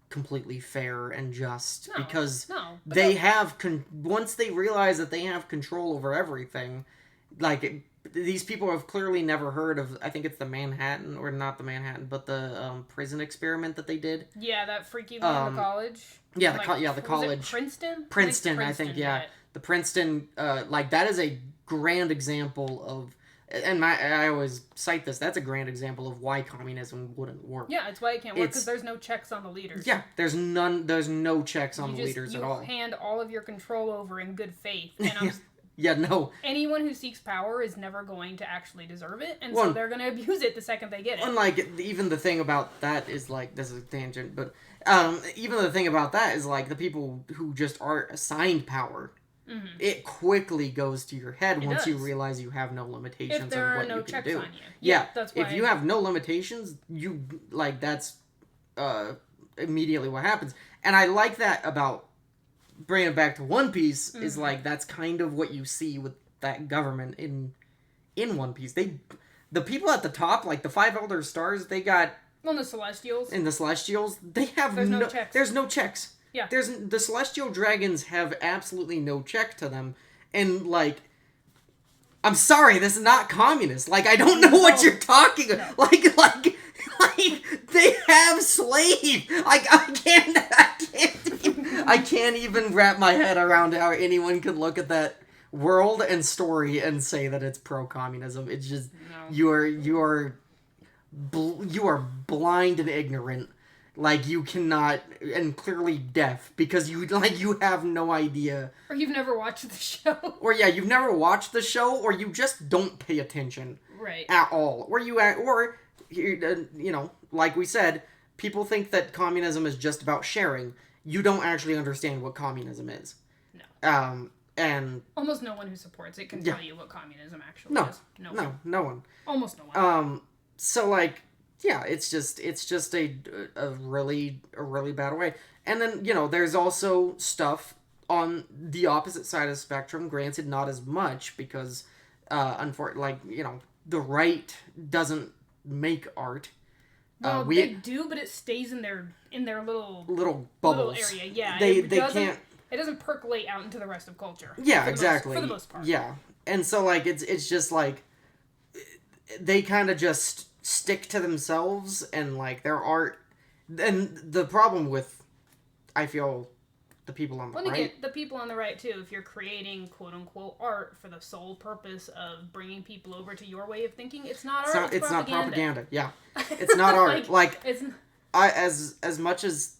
completely fair and just, because they have once they realize that they have control over everything, like these people have clearly never heard of, I think it's the Manhattan, or not the Manhattan, but the prison experiment that they did. Yeah, that freaky one in the college. Yeah, the college. Princeton, I think. Yeah, the Princeton. Like that is a grand example of. And I always cite this. That's a grand example of why communism wouldn't work. Yeah, it's why it can't work, because there's no checks on the leaders. Yeah, there's no checks on the leaders at all. You hand all of your control over in good faith. And yeah, no. Anyone who seeks power is never going to actually deserve it, and so they're going to abuse it the second they get it. And like, even the thing about that is like, this is a tangent, but even the thing about that is like the people who just are assigned power. Mm-hmm. It quickly goes to your head once you realize you have no limitations on what you can do. On you. Yeah, that's why. If you have no limitations, you like that's immediately what happens. And I like that about bringing it back to One Piece is like that's kind of what you see with that government in One Piece. The people at the top, like the 5 Elder Stars, they got the Celestials. In the Celestials, they have no checks. There's no checks. Yeah. The Celestial Dragons have absolutely no check to them. And, like, I'm sorry, this is not communist. Like, I don't know what you're talking about. No. Like, they have slaves. Like, I can't even wrap my head around how anyone could look at that world and story and say that it's pro-communism. It's just, you are blind and ignorant. Like, you cannot, and clearly deaf, because you have no idea. Or you've never watched the show. Or, yeah, you've never watched the show, or you just don't pay attention. Right. At all. Or, like we said, people think that communism is just about sharing. You don't actually understand what communism is. No. And... Almost no one who supports it can tell you what communism actually is. No one. Almost no one. So, like... Yeah, it's just a really bad way. And then, there's also stuff on the opposite side of the spectrum, granted not as much, because, unfortunately, the right doesn't make art. Well, they do, but it stays in their little bubbles. Little area, yeah. They can't... It doesn't percolate out into the rest of culture. Yeah, exactly. For the most part. Yeah. And so, like, it's just, like, they kind of just... stick to themselves, and like their art, and the problem with, I feel, the people on the right. The people on the right too. If you're creating quote unquote art for the sole purpose of bringing people over to your way of thinking, it's not art. It's propaganda. Not propaganda. Yeah, it's not art. As much as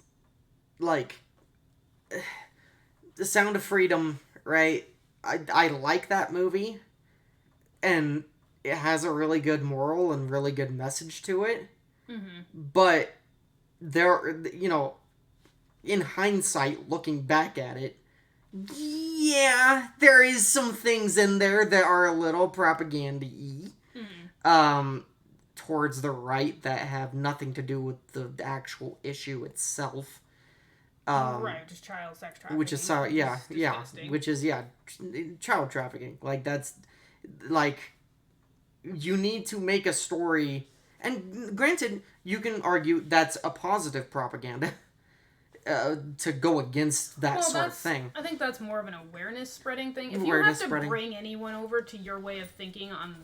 like the Sound of Freedom, right? I like that movie, and it has a really good moral and really good message to it. Mm-hmm. But there, in hindsight, looking back at it, yeah, there is some things in there that are a little propaganda-y. Mm-hmm. Towards the right that have nothing to do with the actual issue itself. Right, just child sex trafficking. Which is which is child trafficking. Like that's like. You need to make a story, and granted, you can argue that's a positive propaganda to go against that sort of thing. I think that's more of an awareness spreading thing. If you have to bring anyone over to your way of thinking on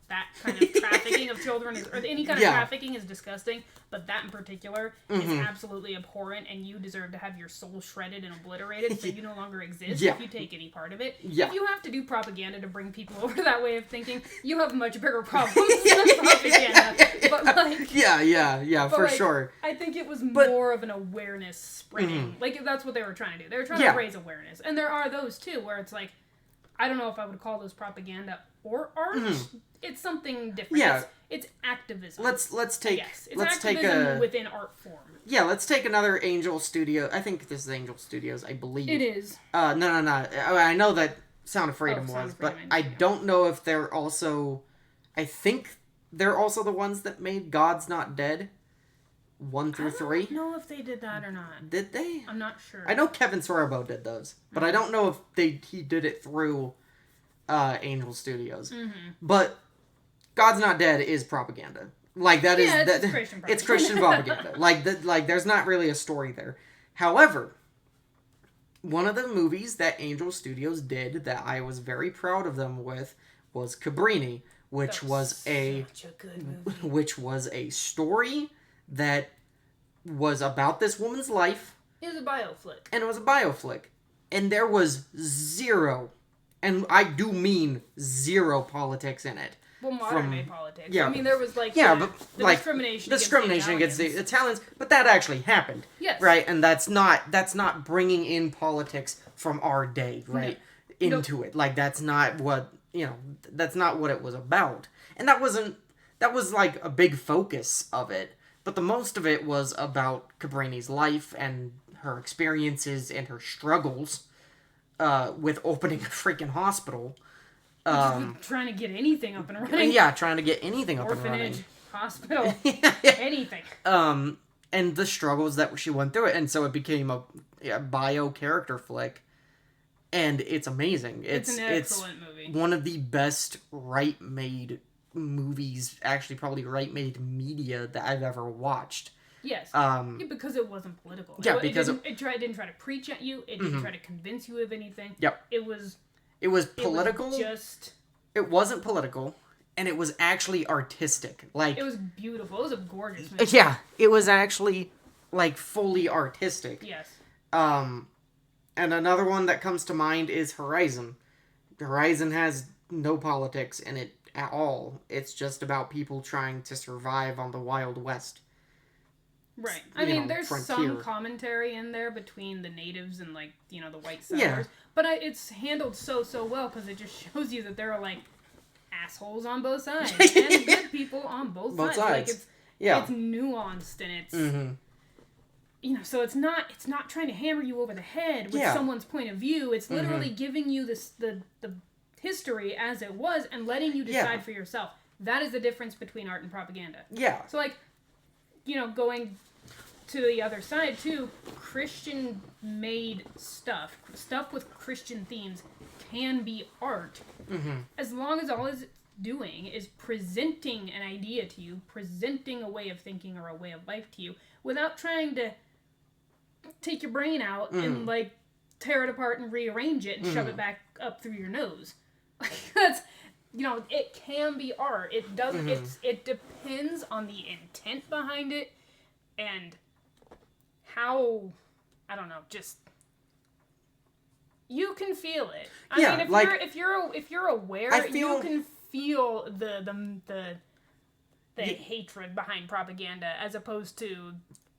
that kind of trafficking of children, or any kind of trafficking is disgusting, but that in particular is absolutely abhorrent, and you deserve to have your soul shredded and obliterated so you no longer exist if you take any part of it. Yeah. If you have to do propaganda to bring people over to that way of thinking, you have much bigger problems than propaganda. But like, for sure. I think it was more of an awareness spreading. Mm-hmm. Like, that's what they were trying to do. They were trying to raise awareness. And there are those, too, where it's like, I don't know if I would call those propaganda or art. Mm-hmm. It's something different. Yeah. It's activism. Let's take activism within art form. Yeah, let's take another Angel Studio. I think this is Angel Studios, I believe. It is. No. I know that Sound of Freedom was, but I don't know if they're also... I think they're also the ones that made God's Not Dead 1 through 3. I don't know if they did that or not. Did they? I'm not sure. I know Kevin Sorbo did those, but I don't know if he did it through Angel Studios. Mm-hmm. But God's Not Dead is propaganda. Like that is it's that Christian propaganda. it's Christian propaganda. Like there's not really a story there. However, one of the movies that Angel Studios did that I was very proud of them with was Cabrini, which was such a good movie. which was a story that was about this woman's life. It was a bioflick. And it was a bioflick. And there was zero, and I do mean zero politics in it. Well, modern day politics. Yeah. I mean, there was but discrimination against the Italians, but that actually happened. Yes. Right? And that's not bringing in politics from our day, right? No. Into it. Like that's not what it was about. And that was like a big focus of it. But the most of it was about Cabrini's life and her experiences and her struggles with opening a freaking hospital. Trying to get anything up and running. Yeah, trying to get anything up and running. Orphanage, hospital, anything. And the struggles that she went through it, and so it became a bio character flick, and it's amazing. It's an excellent movie. One of the best right-made movies, actually probably right-made media that I've ever watched. Yes. Because it wasn't political. Yeah, it because didn't try to preach at you. It didn't try to convince you of anything. Yep. It was political. It wasn't political, and it was actually artistic. Like it was beautiful. It was a gorgeous movie. Yeah, it was actually like fully artistic. Yes. And another one that comes to mind is Horizon. Horizon has no politics in it at all. It's just about people trying to survive on the Wild West. Right. I mean, there's some commentary in there between the natives and, like, the white settlers. Yeah. But it's handled so well because it just shows you that there are, like, assholes on both sides. And good people on both sides. Like, it's nuanced and it's... Mm-hmm. So it's not trying to hammer you over the head with someone's point of view. It's literally giving you the history as it was and letting you decide for yourself. That is the difference between art and propaganda. Yeah. So, like, going to the other side, too, Christian-made stuff with Christian themes can be art, as long as all it's doing is presenting an idea to you, presenting a way of thinking or a way of life to you, without trying to take your brain out and, like, tear it apart and rearrange it and shove it back up through your nose. That's... it can be art. It doesn't. It depends on the intent behind it, and how. I don't know. Just you can feel it. I mean, if you're aware, you can feel the hatred behind propaganda as opposed to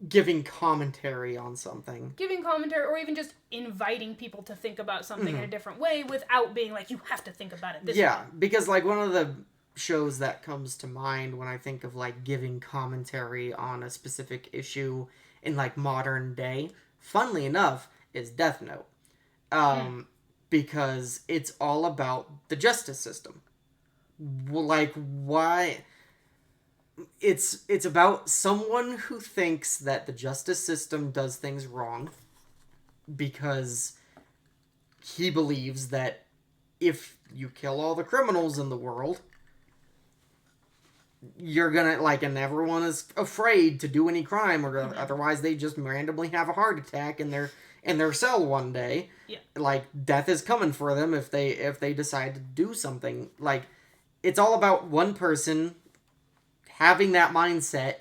giving commentary on something. Giving commentary, or even just inviting people to think about something in a different way without being like, you have to think about it this way. Yeah, because, like, one of the shows that comes to mind when I think of, like, giving commentary on a specific issue in, like, modern day, funnily enough, is Death Note. Because it's all about the justice system. Like, why... It's about someone who thinks that the justice system does things wrong because he believes that if you kill all the criminals in the world, you're gonna, like, and everyone is afraid to do any crime, or otherwise they just randomly have a heart attack in their cell one day. Yeah. Like, death is coming for them if they decide to do something. Like, it's all about one person having that mindset,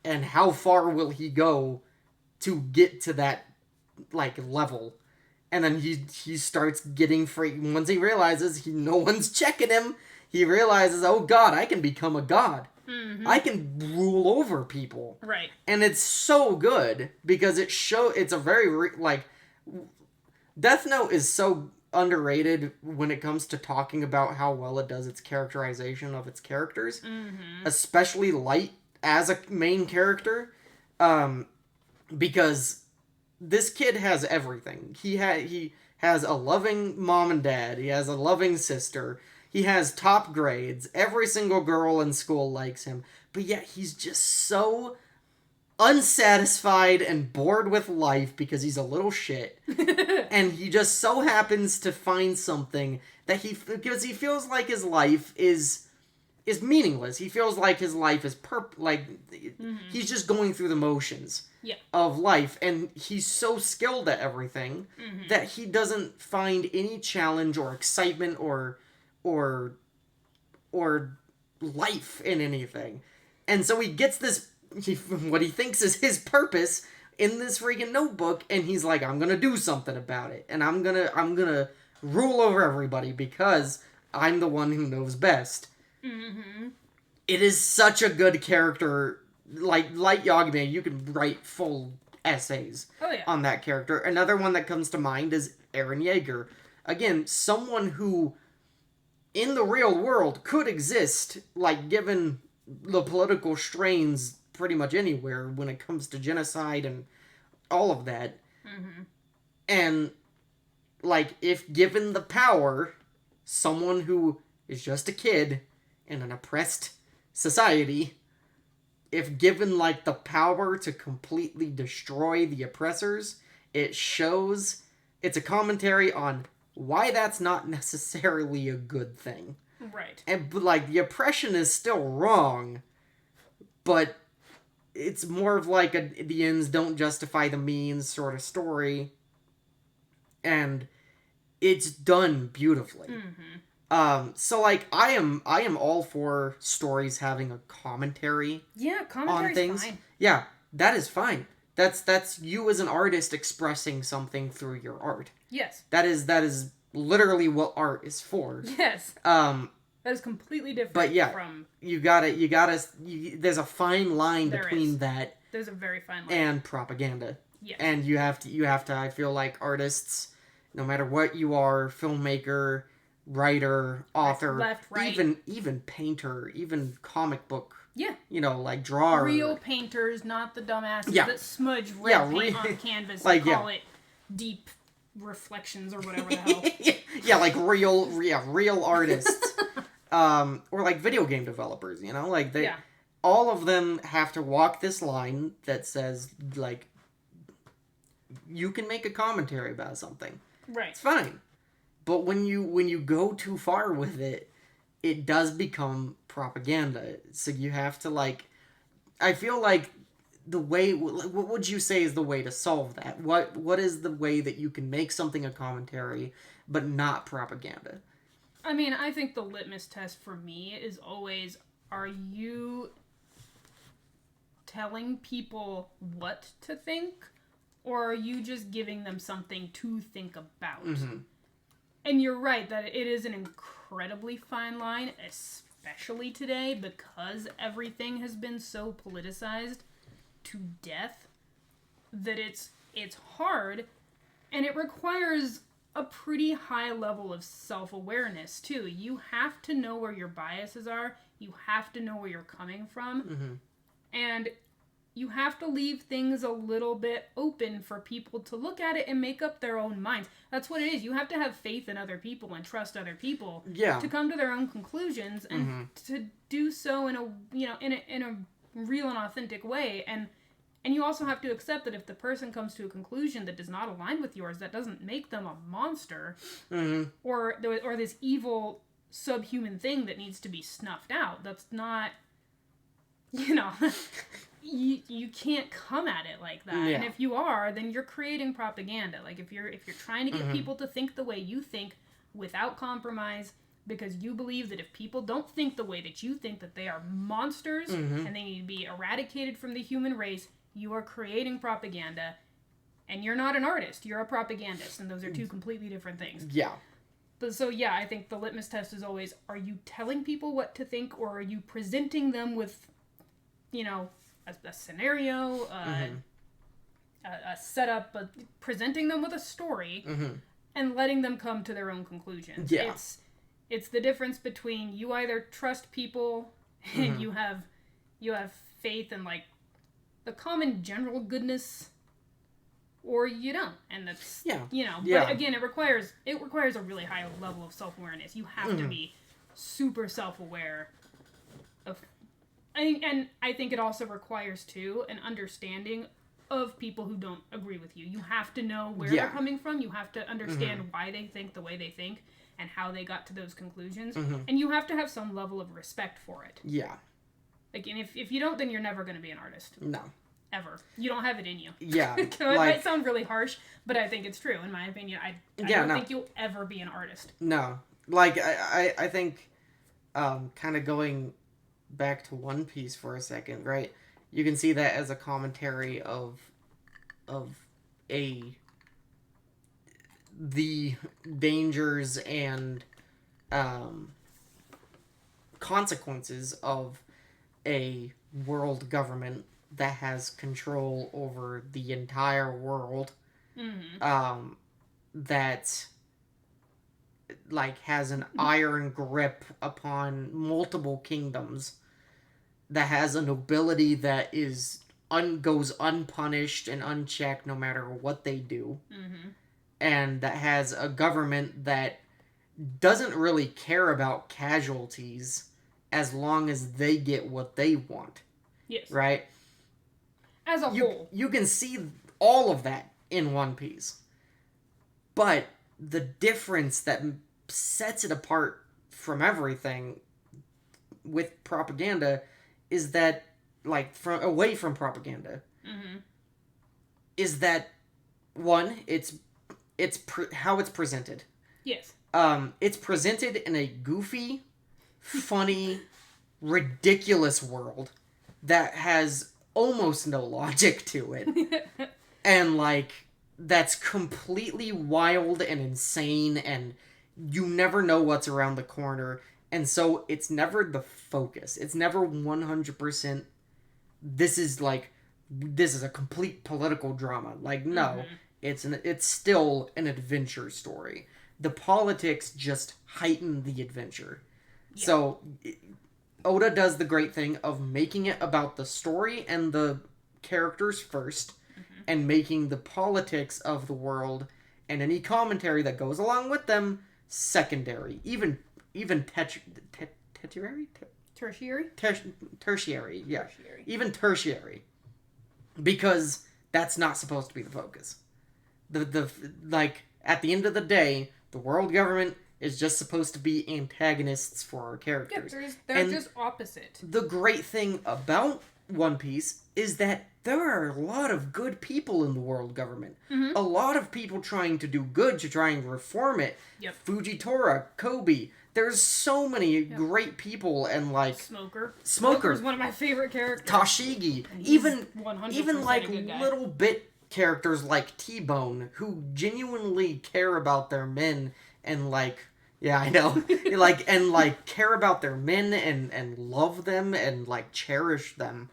and how far will he go to get to that, like, level. And then he starts getting free. Once he realizes no one's checking him, he realizes, oh god, I can become a god. Mm-hmm. I can rule over people. Right. And it's so good, because it's a very, Death Note is so underrated when it comes to talking about how well it does its characterization of its characters, especially Light as a main character, because this kid has everything. He has a loving mom and dad. He has a loving sister. He has top grades. Every single girl in school likes him. But yet he's just so unsatisfied and bored with life because he's a little shit. And he just so happens to find something that because he feels like his life is meaningless. He feels like his life is he's just going through the motions of life, and he's so skilled at everything that he doesn't find any challenge or excitement or life in anything. And so he gets what he thinks is his purpose in this freaking notebook, and he's like, I'm gonna do something about it, and I'm gonna rule over everybody because I'm the one who knows best. It is such a good character. Like Yagami, you can write full essays on that character. Another one that comes to mind is Eren Yeager. Again, someone who in the real world could exist, like, given the political strains pretty much anywhere when it comes to genocide and all of that. And, like, if given the power, someone who is just a kid in an oppressed society, if given, like, the power to completely destroy the oppressors, it's a commentary on why that's not necessarily a good thing. Right. But, like, the oppression is still wrong, but it's more of like the ends don't justify the means sort of story, and it's done beautifully. So, like, I am all for stories having a commentary. Yeah, commentary's on things. fine. Yeah, that is fine. That's you as an artist expressing something through your art. Yes. That is literally what art is for. Yes. That is completely different. But yeah, from you gotta. There's a fine line between that. There's a very fine line. And propaganda. Yes. And you have to. I feel like artists, no matter what you are, filmmaker, writer, author, left, right. even painter, even comic book. Yeah. Like drawer. Real painters, not the dumbasses that smudge red paint on canvas and call it deep reflections or whatever the hell. Like real artists. Or like video game developers, like they all of them have to walk this line that says, like, you can make a commentary about something. Right. It's fine. But when you go too far with it, it does become propaganda. So you have to, like, I feel like the way, what would you say is the way to solve that? What is the way that you can make something a commentary, but not propaganda? I mean, I think the litmus test for me is always, are you telling people what to think, or are you just giving them something to think about? And you're right that it is an incredibly fine line, especially today, because everything has been so politicized to death, that it's hard, and it requires a pretty high level of self-awareness, too. You have to know where your biases are, you have to know where you're coming from, and you have to leave things a little bit open for people to look at it and make up their own minds. That's what it is. You have to have faith in other people and trust other people to come to their own conclusions and to do so in a real and authentic way. And you also have to accept that if the person comes to a conclusion that does not align with yours, that doesn't make them a monster or this evil subhuman thing that needs to be snuffed out. That's not, you can't come at it like that. And if you are, then you're creating propaganda. Like, if you're trying to get people to think the way you think without compromise, because you believe that if people don't think the way that you think, that they are monsters and they need to be eradicated from the human race, you are creating propaganda, and you're not an artist, you're a propagandist, and those are two completely different things. But so I think the litmus test is always, are you telling people what to think, or are you presenting them with, a scenario, a setup, presenting them with a story, and letting them come to their own conclusions. It's the difference between you either trust people and you have faith in, like, the common general goodness, or you don't, and that's but again, it requires a really high level of self-awareness. You have to be super self-aware of, and I think it also requires too an understanding of people who don't agree with you. You have to know where they're coming from. You have to understand why they think the way they think and how they got to those conclusions. And you have to have some level of respect for it. Yeah. Like, and if you don't, then you're never going to be an artist. No. Ever. You don't have it in you. Yeah. It might sound really harsh, but I think it's true. In my opinion, I don't think you'll ever be an artist. No. Like, I think, kind of going back to One Piece for a second, right? You can see that as a commentary of the dangers and consequences of a world government that has control over the entire world, that like has an iron grip upon multiple kingdoms, that has a nobility that is goes unpunished and unchecked no matter what they do, and that has a government that doesn't really care about casualties as long as they get what they want. Yes. Right? As a whole. You can see all of that in One Piece. But the difference that sets it apart from everything with propaganda is that, like, away from propaganda, is that, one, it's how it's presented. Yes. It's presented in a goofy, funny, ridiculous world that has almost no logic to it. And, like, that's completely wild and insane, and you never know what's around the corner. And so it's never the focus. It's never 100%, this is a complete political drama. Like, no. It's still an adventure story. The politics just heighten the adventure. Yeah. So Oda does the great thing of making it about the story and the characters first, and making the politics of the world and any commentary that goes along with them secondary. Even tertiary? Tertiary? Tertiary, yeah. Tertiary. Even tertiary. Because that's not supposed to be the focus. Like, at the end of the day, the world government is just supposed to be antagonists for our characters. Yeah, they're just opposite. The great thing about One Piece is that there are a lot of good people in the world government. A lot of people trying to do good, to try and reform it. Yep. Fujitora, Kobe. There's so many great people, and like Smoker is one of my favorite characters. Even like little bit characters like T-Bone, who genuinely care about their men and like, yeah, I know, like care about their men and love them and like cherish them.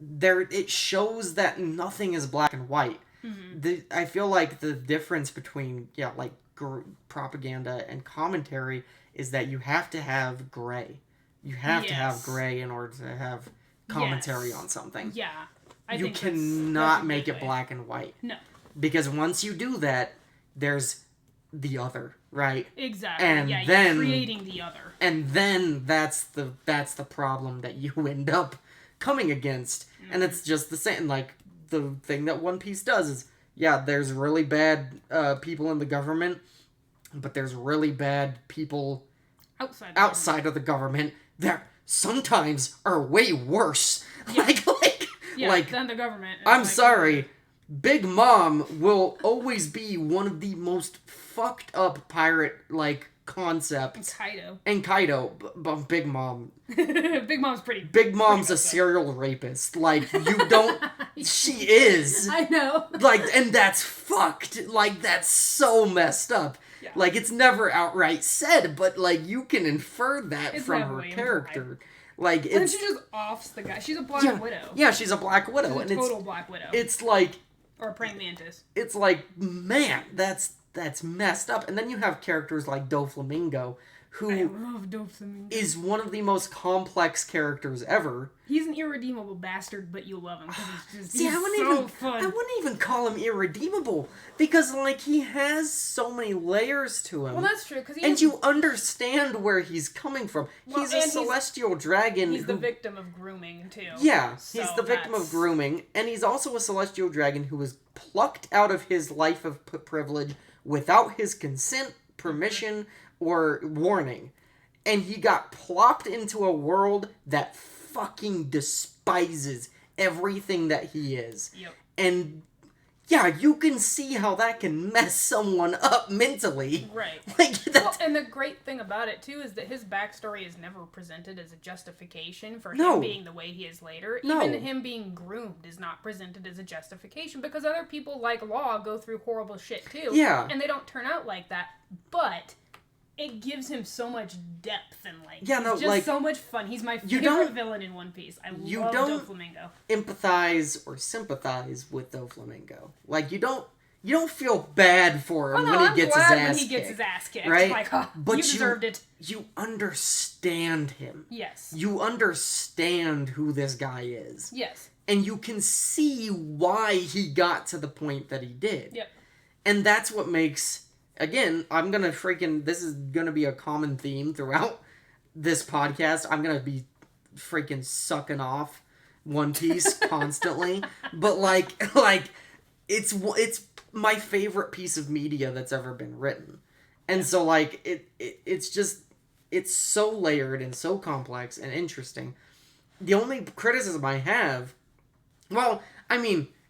It shows that nothing is black and white. I feel like the difference between propaganda and commentary is that you have to have gray. You have to have gray in order to have commentary on something. Yeah. You cannot make it black and white. No. Because once you do that, there's the other, right? Exactly. And then, you're creating the other. And then that's the problem that you end up coming against. And it's just the same, like, the thing that One Piece does is, there's really bad people in the government, but there's really bad people outside of the government that sometimes are way worse. Yeah. Than the government. I'm sorry. Big Mom will always be one of the most fucked up pirate, concepts. And Kaido. Big Mom. Big Mom's pretty... Big Mom's a serial rapist. You don't... She is. I know. And that's fucked. That's so messed up. Yeah. It's never outright said, but, you can infer that from her character. And then she just offs the guy. She's a Black Widow. Yeah, she's a Black Widow. She's a total Black Widow. It's or a praying mantis. It's man, that's messed up. And then you have characters like Doflamingo, who love Doflamingo. is one of the most complex characters ever. He's an irredeemable bastard, but you love him because he's just See, he's fun. I wouldn't even call him irredeemable because, like, he has so many layers to him. Well, that's true because you understand where he's coming from. Well, he's a celestial dragon. He's the victim of grooming too. Yeah, so he's the victim of grooming, and he's also a celestial dragon who was plucked out of his life of privilege without his consent, permission, or warning. And he got plopped into a world that fucking despises everything that he is. Yep. And yeah, you can see how that can mess someone up mentally. Right. Like well, and the great thing about it too is that his backstory is never presented as a justification for him being the way he is later. No. Even him being groomed is not presented as a justification because other people like Law go through horrible shit too. Yeah. And they don't turn out like that. But it gives him so much depth and he's just so much fun. He's my favorite villain in One Piece. I love Doflamingo. Empathize or sympathize with Doflamingo. Like you don't feel bad for him when he gets his ass kicked. Right? Like, oh, but you deserved it. You understand him. Yes. You understand who this guy is. Yes. And you can see why he got to the point that he did. Yep. And that's what makes... Again, this is gonna be a common theme throughout this podcast. I'm gonna be freaking sucking off One Piece constantly. But it's my favorite piece of media that's ever been written. And so it's so layered and so complex and interesting. The only criticism I have,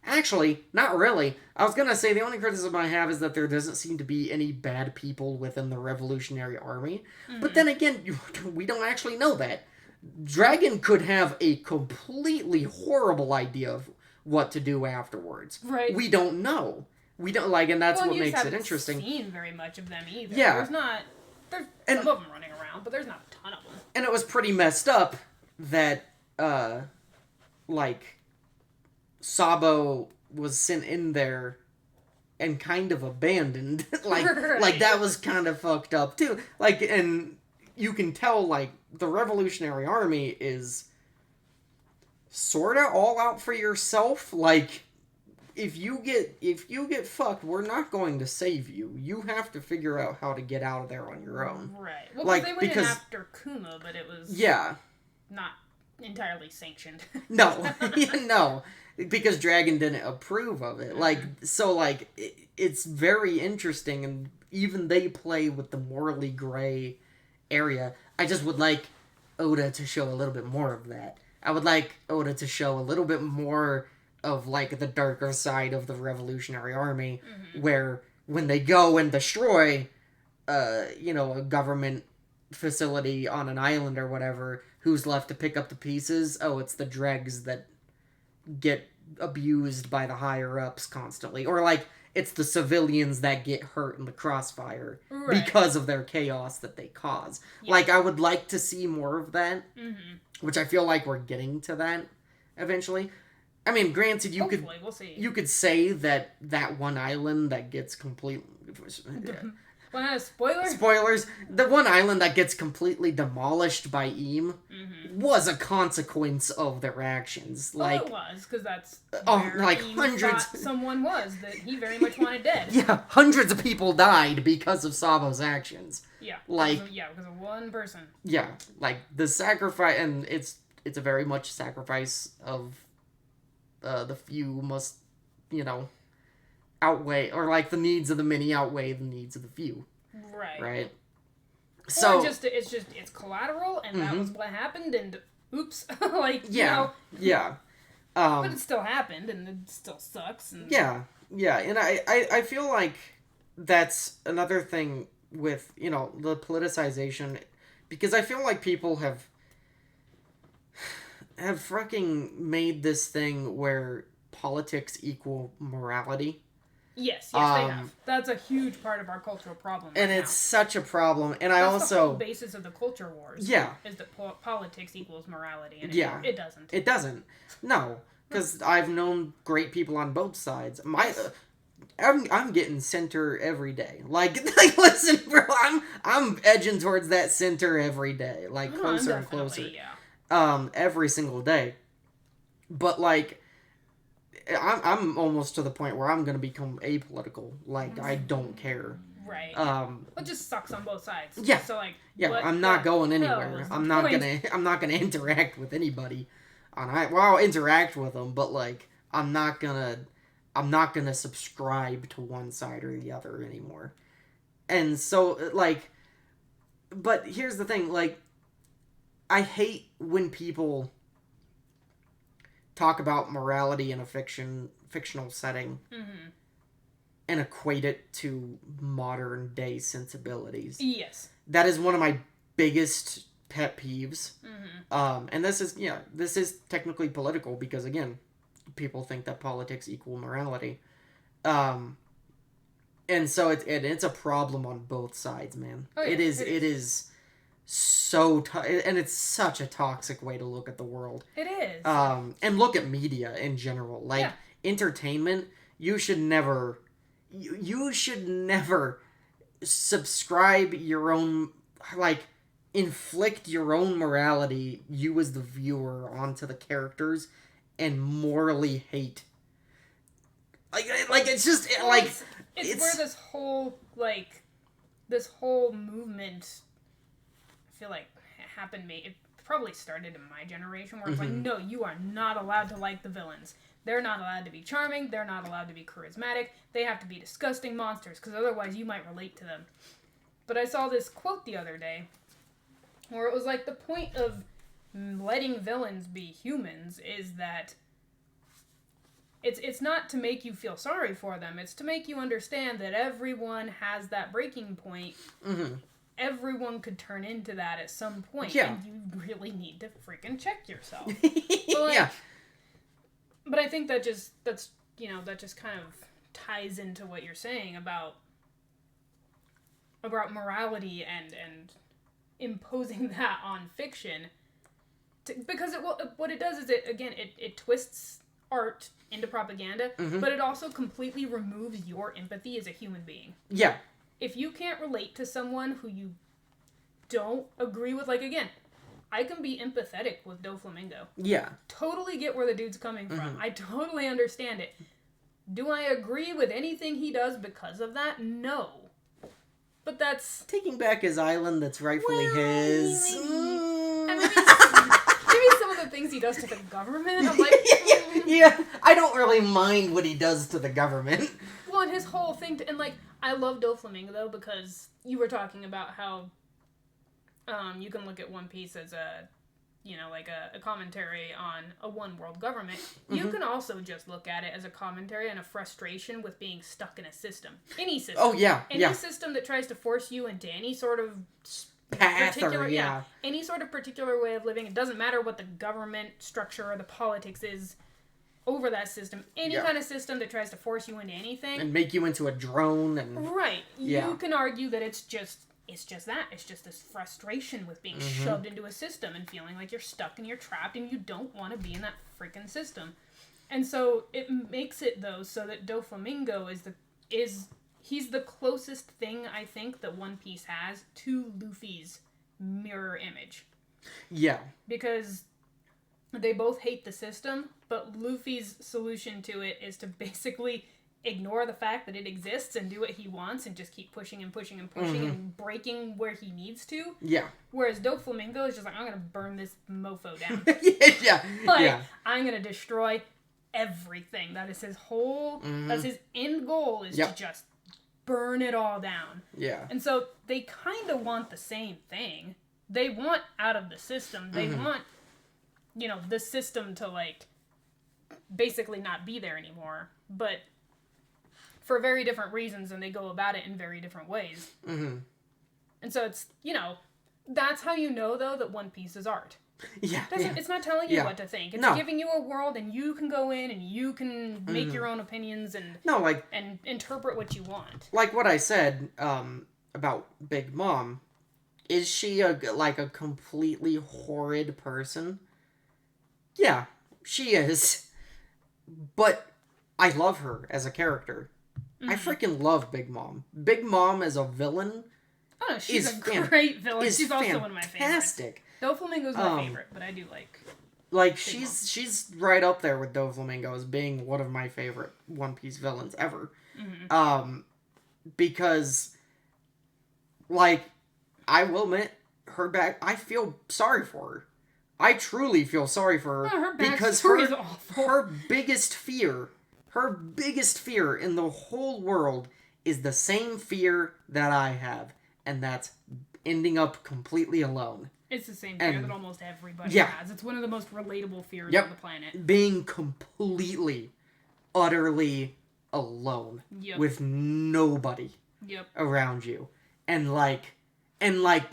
actually, not really. I was gonna say the only criticism I have is that there doesn't seem to be any bad people within the Revolutionary Army. Mm-hmm. But then again, we don't actually know that. Dragon could have a completely horrible idea of what to do afterwards. Right. We don't know. We don't and that's what makes it interesting. Seen very much of them either. Yeah. There's some of them running around, but there's not a ton of them. And it was pretty messed up that Sabo was sent in there and kind of abandoned. Like that was kind of fucked up too. And you can tell the Revolutionary Army is sorta all out for yourself. If you get fucked, we're not going to save you. You have to figure out how to get out of there on your own. Right. Well, they went in after Kuma, but it was not entirely sanctioned. No. No. Because Dragon didn't approve of it. It's very interesting, and even they play with the morally gray area. I just would like Oda to show a little bit more of that. I would like Oda to show a little bit more of, the darker side of the Revolutionary Army, where when they go and destroy, a government facility on an island or whatever, who's left to pick up the pieces? Oh, it's the dregs that get abused by the higher-ups constantly. Or, it's the civilians that get hurt in the crossfire because of their chaos that they cause. Yeah. I would like to see more of that, which I feel like we're getting to that eventually. I mean, granted, we'll see. You could say that one island that gets completely... Well, spoilers? Spoilers. The one island that gets completely demolished by Eam was a consequence of their actions. It was, because that's where Eam hundreds... thought someone was that he very much wanted dead. Yeah, hundreds of people died because of Sabo's actions. Yeah. Because of one person. Yeah, the sacrifice... And it's a very much sacrifice of the few must, outweigh, or the needs of the many outweigh the needs of the few. Right. So it's collateral, and that was what happened, and oops, Yeah. But it still happened, and it still sucks. And... Yeah, and I feel like that's another thing with the politicization, because I feel like people have fucking made this thing where politics equal morality. Yes, they have. That's a huge part of our cultural problem. And it's such a problem. And that's the whole basis of the culture wars. Yeah. Is that politics equals morality. And it doesn't. It doesn't. No. Because I've known great people on both sides. I'm getting center every day. Like listen, bro, I'm edging towards that center every day, like closer and closer. Yeah. Every single day. But like, I'm almost to the point where I'm gonna become apolitical. Like I don't care. Right. It just sucks on both sides. Yeah. So like, yeah, I'm not going anywhere. I'm not gonna interact with anybody. I'll interact with them, but like, I'm not gonna subscribe to one side or the other anymore. And so like, but here's the thing, like, I hate when people talk about morality in a fictional setting and equate it to modern day sensibilities. Yes. That is one of my biggest pet peeves. And this is technically political because again, people think that politics equal morality. And so it's a problem on both sides, man. Oh, yeah, it is so and it's such a toxic way to look at the world. It is. And look at media in general. Like entertainment, you should never subscribe your own, like, inflict your own morality, you as the viewer, onto the characters and morally hate. Like it's just like it's where this whole movement, I feel like happened. It probably started in my generation, where it's like, no, you are not allowed to like the villains. They're not allowed to be charming. They're not allowed to be charismatic. They have to be disgusting monsters, because otherwise you might relate to them. But I saw this quote the other day, where it was like, the point of letting villains be humans is that it's not to make you feel sorry for them. It's to make you understand that everyone has that breaking point. Everyone could turn into that at some point, and you really need to freaking check yourself. But I think that just kind of ties into what you're saying about morality and imposing that on fiction, because what it does is it twists art into propaganda, but it also completely removes your empathy as a human being. Yeah. If you can't relate to someone who you don't agree with, like, again, I can be empathetic with Doflamingo. Yeah. Totally get where the dude's coming from. I totally understand it. Do I agree with anything he does because of that? No. But that's... taking back his island that's rightfully his. Maybe some of the things he does to the government, I'm like... Yeah, I don't really mind what he does to the government. Well, and his whole thing... and, like, I love Doflamingo, though, because you were talking about how you can look at One Piece as a commentary on a one-world government. You can also just look at it as a commentary and a frustration with being stuck in a system. Any system. Oh, yeah. Any system that tries to force you into any sort of path any sort of particular way of living. It doesn't matter what the government structure or the politics is over that system. Any kind of system that tries to force you into anything. And make you into a drone. And right. You can argue that it's just that. It's just this frustration with being shoved into a system and feeling like you're stuck and you're trapped and you don't want to be in that freaking system. And so it makes it, though, so that Doflamingo he's the closest thing, I think, that One Piece has to Luffy's mirror image. Yeah. Because they both hate the system, but Luffy's solution to it is to basically ignore the fact that it exists and do what he wants and just keep pushing and pushing and pushing and breaking where he needs to. Yeah. Whereas Doflamingo is just like, I'm going to burn this mofo down. I'm going to destroy everything. That is his whole, that's his end goal, is to just burn it all down. Yeah. And so they kind of want the same thing. They want out of the system. They want, the system to, like, basically not be there anymore. But for very different reasons, and they go about it in very different ways. And so it's, that's how you know, though, that One Piece is art. Yeah. It's not telling you what to think. It's giving you a world, and you can go in and you can make your own opinions and and interpret what you want. Like what I said about Big Mom, is she a completely horrid person? Yeah, she is. But I love her as a character. I freaking love Big Mom. Big Mom as a villain Oh no, she's a great villain. She's also one of my favorites. Fantastic. Doflamingo's my favorite, but I do like. Like she's right up there with Doflamingo as being one of my favorite One Piece villains ever. Mm-hmm. Because, like, I will admit, I feel sorry for her. I truly feel sorry for her, her because is awful. her biggest fear in the whole world is the same fear that I have, and that's ending up completely alone. It's the same fear that almost everybody has. It's one of the most relatable fears on the planet. Being completely, utterly alone with nobody around you, and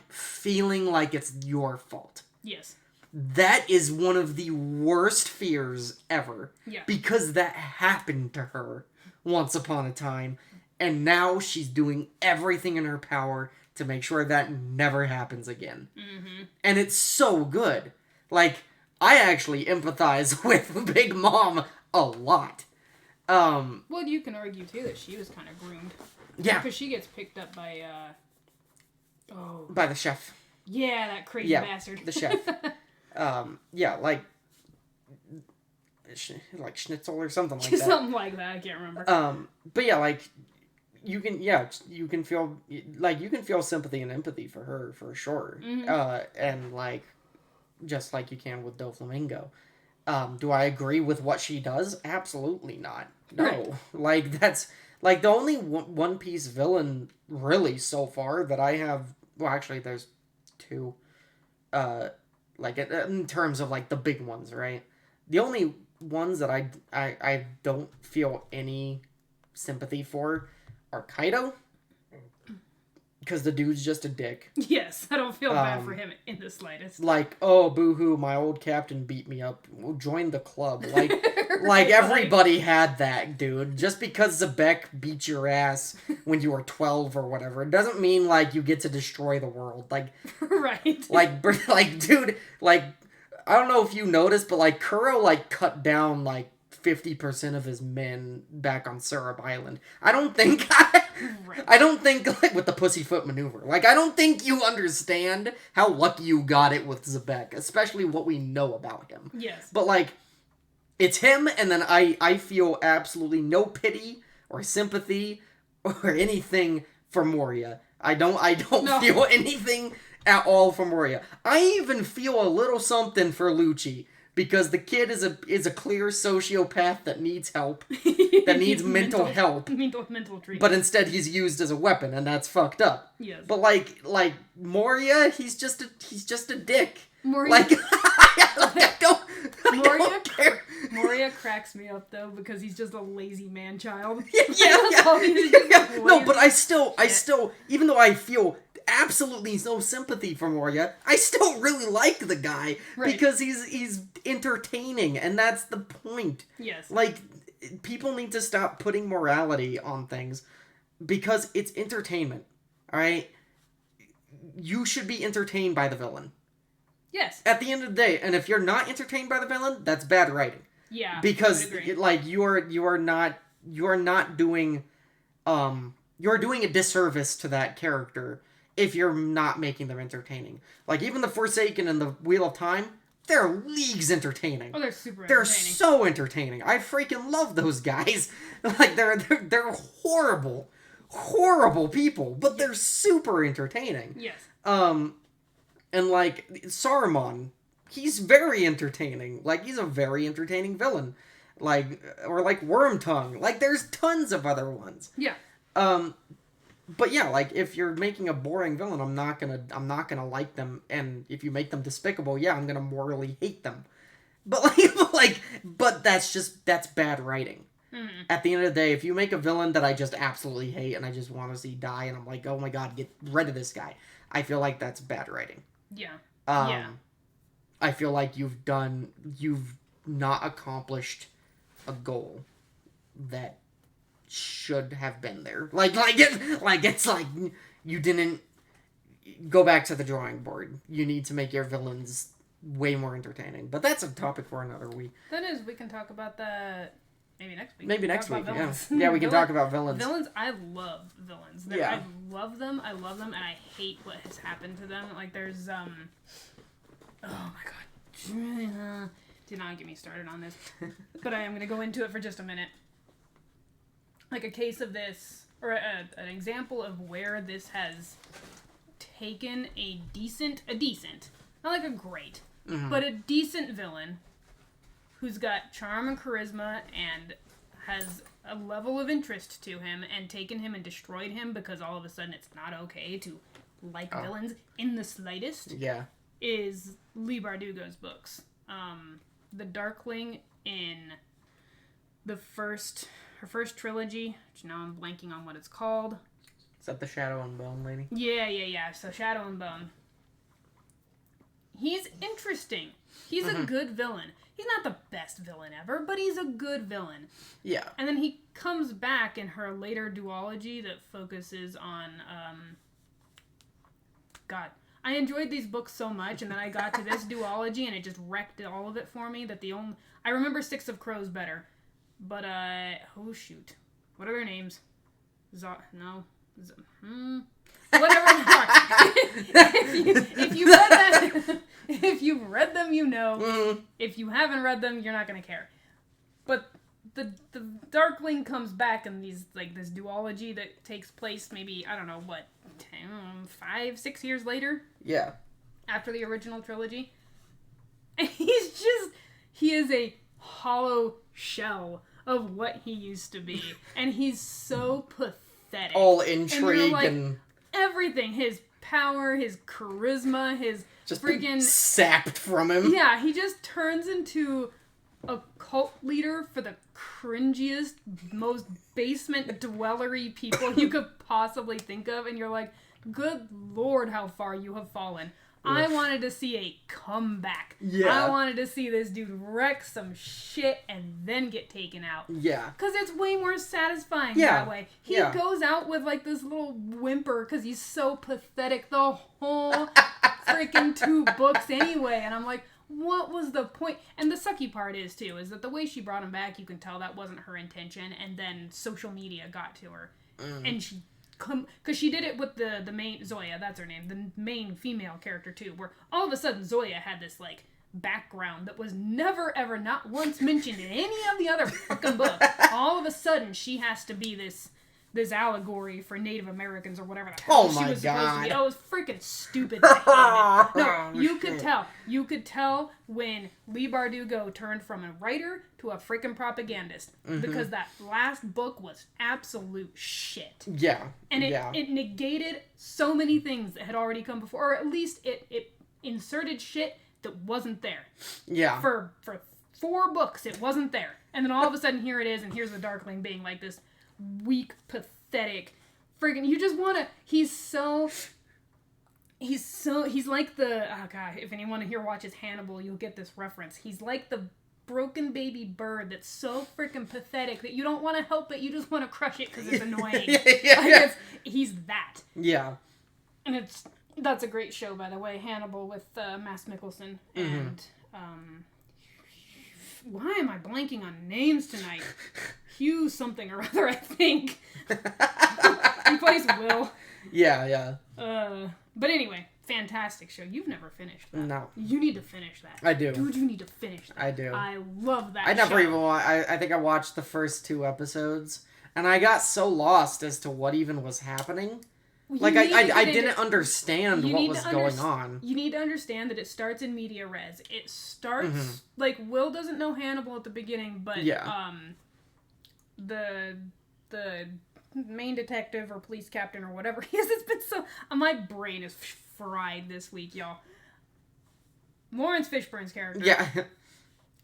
feeling like it's your fault. Yes. That is one of the worst fears ever. Yeah. Because that happened to her once upon a time, and now she's doing everything in her power to make sure that never happens again. Mm-hmm. And it's so good. Like, I actually empathize with Big Mom a lot. Well, you can argue, too, that she was kind of groomed. Yeah. Because she gets picked up by, by the chef. Yeah, that crazy bastard. The chef. Like Schnitzel or something like that. Something like that, I can't remember. But yeah, like, you can feel sympathy and empathy for her, for sure. Mm-hmm. And, like, just like you can with Doflamingo. Do I agree with what she does? Absolutely not. No. Right. Like, that's, like, the only One Piece villain, really, so far, that I have, well, actually, there's two, like, in terms of, like, the big ones, right? The only ones that I don't feel any sympathy for are Kaido, because the dude's just a dick. Yes, I don't feel bad for him in the slightest. Like, oh, boo-hoo, my old captain beat me up. Well, join the club. Like, Right, like everybody had that, dude. Just because Zebek beat your ass when you were 12 or whatever, it doesn't mean, like, you get to destroy the world. Like, right. like, dude, like, I don't know if you noticed, but, like, Kuro, like, cut down, like, 50% of his men back on Syrup Island. I don't think, like, with the pussyfoot maneuver. Like, I don't think you understand how lucky you got it with Zebek, especially what we know about him. Yes. But, like, it's him, and then I feel absolutely no pity or sympathy or anything for Moria. I don't feel anything at all for Moria. I even feel a little something for Lucci, because the kid is a clear sociopath that needs help, that needs mental help. Mental treatment. But instead he's used as a weapon, and that's fucked up. Yes. But like Moria, he's just a dick. Moria, like, I don't care. Moria cracks me up though, because he's just a lazy man child. Yeah. No, but I still, even though I feel absolutely no sympathy for Moria, I still really like the guy, because he's entertaining, and that's the point. Yes. Like, people need to stop putting morality on things, because it's entertainment. All right, you should be entertained by the villain. Yes. At the end of the day, and if you're not entertained by the villain, that's bad writing. Yeah. Because like you are not doing you're doing a disservice to that character if you're not making them entertaining. Like, even the Forsaken and the Wheel of Time, they're leagues entertaining. Oh, they're super entertaining. They're so entertaining. I freaking love those guys. Like, they're horrible people, but they're super entertaining. Yes. And like Saruman, he's very entertaining. Like, he's a very entertaining villain. Like, or like Wormtongue. Like, there's tons of other ones. Yeah. But yeah, like, if you're making a boring villain, I'm not gonna like them, and if you make them despicable, yeah, I'm gonna morally hate them. But but that's bad writing. Mm-hmm. At the end of the day, if you make a villain that I just absolutely hate and I just want to see die, and I'm like, oh my god, get rid of this guy, I feel like that's bad writing. Yeah. I feel like you've not accomplished a goal that should have been there. It's like you didn't go back to the drawing board. You need to make your villains way more entertaining. But that's a topic for another week. That is, we can talk about that maybe next week. Maybe next week, yeah. Villains. Yeah, we can talk about villains. Villains, I love villains. Yeah. I love them, and I hate what has happened to them. Like, there's, oh my god. Do not get me started on this. But I am going to go into it for just a minute. Like, a case of this, or an example of where this has taken a decent, not like a great, but a decent villain who's got charm and charisma and has a level of interest to him, and taken him and destroyed him because all of a sudden it's not okay to like villains in the slightest. Yeah. Is Leigh Bardugo's books. The Darkling in her first trilogy, which now I'm blanking on what it's called. Is that the Shadow and Bone lady? Yeah. So Shadow and Bone. He's interesting. He's a good villain. He's not the best villain ever, but he's a good villain. Yeah. And then he comes back in her later duology that focuses on, God. I enjoyed these books so much, and then I got to this duology, and it just wrecked all of it for me. I remember Six of Crows better. But, oh shoot. What are their names? Whatever they are. If you've read them, you know. Mm-hmm. If you haven't read them, you're not gonna care. But the Darkling comes back in this duology that takes place maybe, I don't know, 5-6 years later? Yeah. After the original trilogy. And he is a hollow shell of what he used to be. And he's so pathetic. All intrigue and everything. His power, his charisma, his just freaking sapped from him. Yeah, he just turns into a cult leader for the cringiest, most basement dwellery people you could possibly think of, and you're like, good lord, how far you have fallen. I wanted to see a comeback. Yeah. I wanted to see this dude wreck some shit and then get taken out. Yeah. Because it's way more satisfying that way. He goes out with like this little whimper because he's so pathetic the whole freaking 2 books anyway. And I'm like, what was the point? And the sucky part is that the way she brought him back, you can tell that wasn't her intention. And then social media got to her. And she... Because she did it with the main Zoya, that's her name, the main female character too, where all of a sudden Zoya had this like background that was never ever not once mentioned in any of the other fucking books. All of a sudden she has to be this allegory for Native Americans or whatever the hell she was supposed to be. Oh, it was freaking stupid. No, you could tell. You could tell when Leigh Bardugo turned from a writer to a freaking propagandist. Because that last book was absolute shit. Yeah. And it negated so many things that had already come before. Or at least it inserted shit that wasn't there. Yeah. For 4 books, it wasn't there. And then all of a sudden, here it is, and here's the Darkling being like this weak, pathetic, friggin', you just wanna, he's like the, oh god, if anyone here watches Hannibal, you'll get this reference. He's like the broken baby bird that's so freaking pathetic that you don't want to help it, you just want to crush it because it's annoying. He's that. Yeah. And that's a great show, by the way, Hannibal with Mads Mikkelsen, and, why am I blanking on names tonight? Hugh something or other, I think. He plays Will. Yeah. But anyway, fantastic show. You've never finished that. No. You need to finish that. I do. Dude, you need to finish that. I do. I love that show. I never even I think I watched the first 2 episodes, and I got so lost as to what even was happening. Like, I didn't understand what was going on. You need to understand that it starts in media res. It starts, like, Will doesn't know Hannibal at the beginning, but, the main detective or police captain or whatever he is, it's been so... my brain is fried this week, y'all. Lawrence Fishburne's character. Yeah.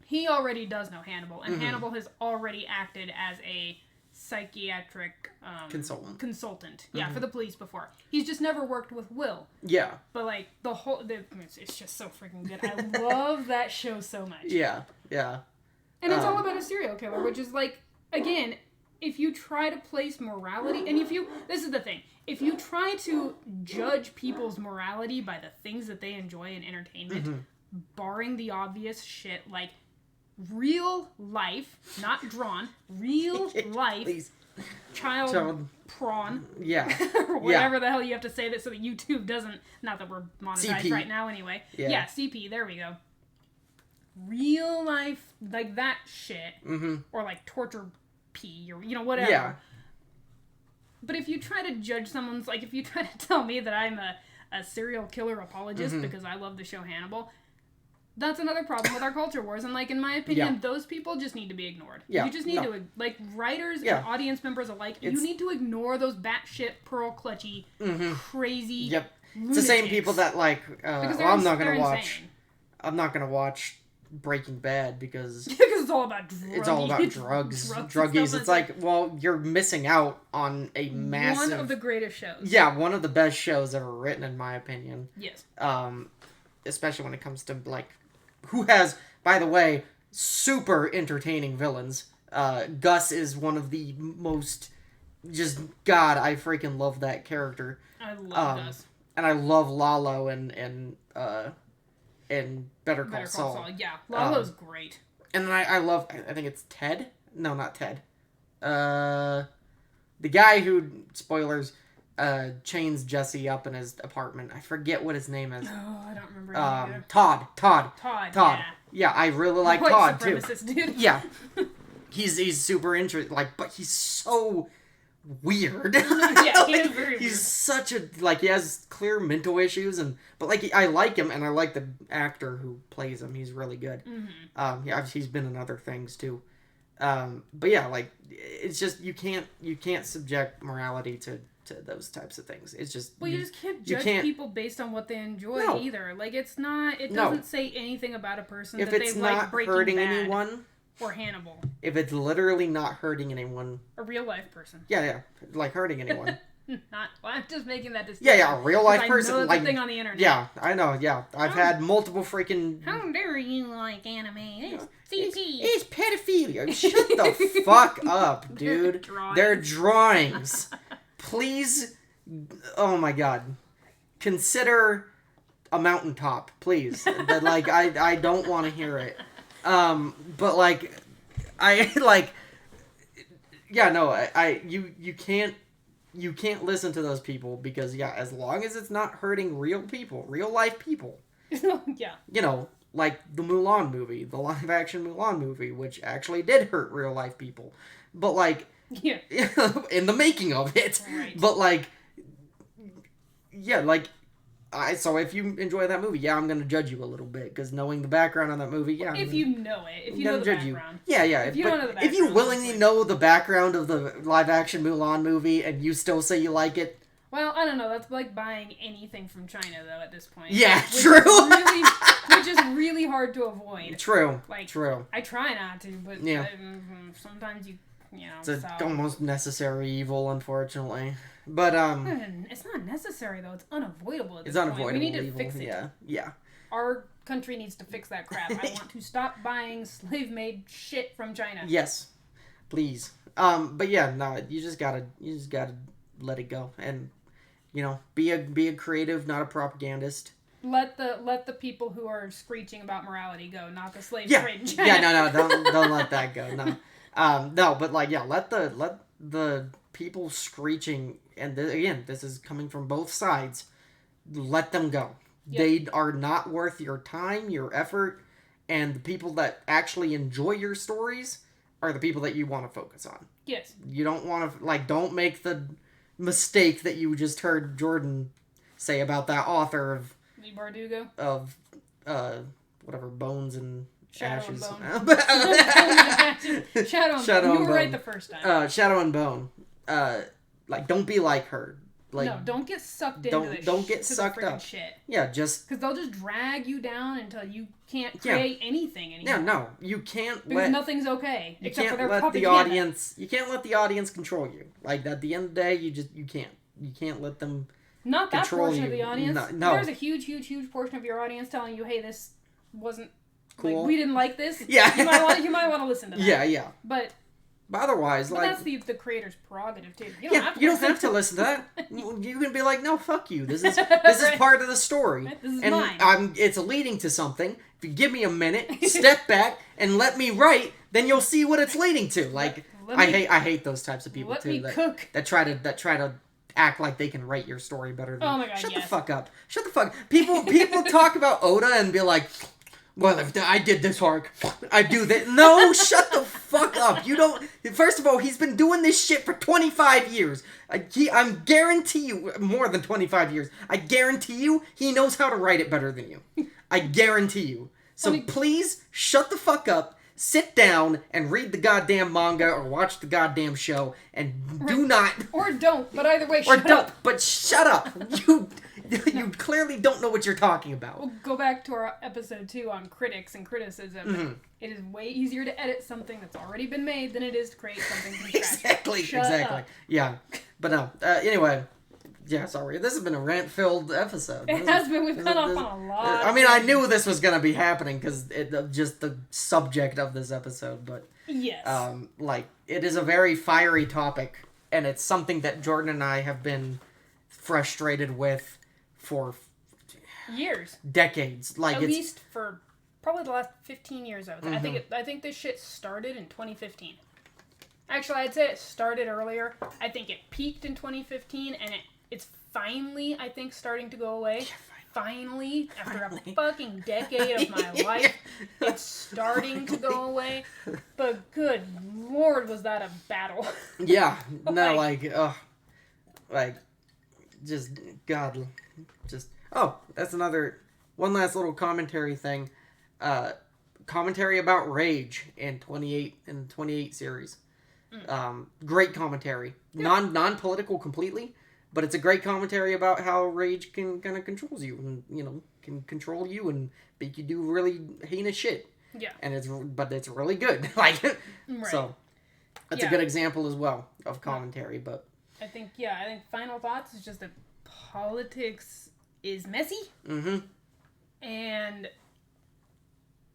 He already does know Hannibal, and Hannibal has already acted as a psychiatric consultant. Yeah, for the police before. He's just never worked with Will. Yeah. But like it's just so freaking good. I love that show so much. Yeah. And it's all about a serial killer, which is like, again, if you try to place morality, and this is the thing, if you try to judge people's morality by the things that they enjoy in entertainment, barring the obvious shit like real life, not drawn, real life Please. child prawn. Yeah. Or whatever the hell you have to say that so that YouTube doesn't, not that we're monetized CP. right now anyway. Yeah. CP, there we go. Real life, like that shit. Mm-hmm. Or like torture pee or, whatever. Yeah. But if you try to judge someone's, like if you try to tell me that I'm a serial killer apologist because I love the show Hannibal, that's another problem with our culture wars. And, like, in my opinion, those people just need to be ignored. Yeah. You just need to, like, writers and audience members alike, you need to ignore those batshit, pearl clutchy, crazy Yep. lunatics. It's the same people that, like, I'm not going to watch. Insane. I'm not going to watch Breaking Bad because it's all about drugs. It's all about drugs. Druggies. It's like, well, you're missing out on a massive... One of the greatest shows. Yeah, one of the best shows ever written, in my opinion. Yes. Especially when it comes to, like, who has, by the way, super entertaining villains. Gus is one of the most... Just, God, I freaking love that character. I love Gus. And I love Lalo and Better Call Saul. Yeah, Lalo's great. And then I love, I think it's Ted? No, not Ted. The guy who, spoilers, chains Jesse up in his apartment. I forget what his name is. Oh, I don't remember either. Todd. Yeah. Yeah, I really like White Todd, too. supremacist dude. Yeah. He's super interesting, like, but he's so weird. Yeah, he is very weird. He's such a, like, he has clear mental issues, but, like, I like him, and I like the actor who plays him. He's really good. Mm-hmm. Yeah, he's been in other things, too. But yeah, like, it's just, you can't subject morality to those types of things. It's just... Well, you just can't judge people based on what they enjoy either. Like, it's not... It doesn't say anything about a person if that it's they not like Breaking hurting Bad anyone... Or Hannibal. If it's literally not hurting anyone... A real-life person. Yeah, like hurting anyone. Well, I'm just making that distinction. Yeah, a real-life person. I know like, a thing on the internet. Yeah, I know, yeah. I've had multiple freaking... How dare you like anime? It's CP. It's pedophilia. Shut the fuck up, dude. They're drawings. Please... Oh my god. Consider a mountaintop, please. But, like, I don't want to hear it. But, like, you can't listen to those people because, yeah, as long as it's not hurting real people, real life people. Yeah. Like the Mulan movie, the live action Mulan movie, which actually did hurt real life people. But, like, yeah. In the making of it. Right. But, like, yeah, like, so if you enjoy that movie, yeah, I'm going to judge you a little bit, because knowing the background on that movie, yeah. If you know it. If you know the background. Yeah. If you don't know the background. If you willingly know the background of the live-action Mulan movie, and you still say you like it... Well, I don't know. That's like buying anything from China, though, at this point. Yeah, true! Which is really hard to avoid. True. True. I try not to, but sometimes you know... It's almost necessary evil, unfortunately. But, it's not necessary, though. It's unavoidable at this point. We need to evil. fix it. Yeah. Our country needs to fix that crap. I want to stop buying slave-made shit from China. Yes. Please. But yeah, no, you just gotta let it go. And, be a creative, not a propagandist. Let the people who are screeching about morality go, not the slave trade in China. Yeah, don't let that go. No. No, but, like, yeah, let the people screeching, and again, this is coming from both sides, let them go. Yep. They are not worth your time, your effort, and the people that actually enjoy your stories are the people that you want to focus on. Yes. You don't want to, like, don't make the mistake that you just heard Jordan say about that author of... Lee Bardugo? Of, whatever, Bones and... Shadow Ashes. and Bone. Shadow and Bone. You were right the first time. Shadow and Bone. Like, don't be like her. Like, no, don't get sucked into this. Don't get sucked up. Shit. Yeah, just because they'll just drag you down until you can't create anything anymore. Yeah, no, you can't because nothing's okay except for their let the audience. You can't let the audience control you. Like, at the end of the day, you can't let them. Not that portion you. of the audience. No. There's a huge portion of your audience telling you, "Hey, this wasn't cool. Like, we didn't like this." Yeah, you might want to listen to that. Yeah. But But otherwise, but like... that's the creator's prerogative, too. You don't have to you don't have to listen to that. You can be like, no, fuck you. This is part of the story. Right, this is and mine. It's leading to something. If you give me a minute, step back, and let me write, then you'll see what it's leading to. Like, I hate those types of people, too. That try to act like they can write your story better than you. Oh my god, Shut the fuck up. Shut the fuck... People talk about Oda and be like... Well, if I did this arc, I do that. No, shut the fuck up. You don't... First of all, he's been doing this shit for 25 years. I'm guarantee you... More than 25 years. I guarantee you he knows how to write it better than you. I guarantee you. So please, shut the fuck up, sit down, and read the goddamn manga or watch the goddamn show, and do not... Or don't, but either way, shut up. But shut up. You clearly don't know what you're talking about. We'll go back to our episode 2 on critics and criticism. Mm-hmm. It is way easier to edit something that's already been made than it is to create something from scratch. Exactly. Yeah. But no. Anyway. Yeah, sorry. This has been a rant-filled episode. It has been. We've gone off on a lot. I mean, I knew this was going to be happening because just the subject of this episode. But yes. It is a very fiery topic. And it's something that Jordan and I have been frustrated with for years, decades, at least for probably the last 15 years. I would say. Mm-hmm. I think this shit started in 2015. Actually, I'd say it started earlier. I think it peaked in 2015, and it's finally, I think, starting to go away. Finally, after a fucking decade of my life, it's starting to go away. But good lord, was that a battle? Yeah, no, just God. That's one last little commentary thing. Commentary about Rage in 28 series. Great commentary. Yeah. Non-political completely, but it's a great commentary about how Rage can kind of controls you and, can control you and make you do really heinous shit. Yeah. And it's really good. Right. So that's a good example as well of commentary, but I think final thoughts is just that politics is messy. Mm-hmm. And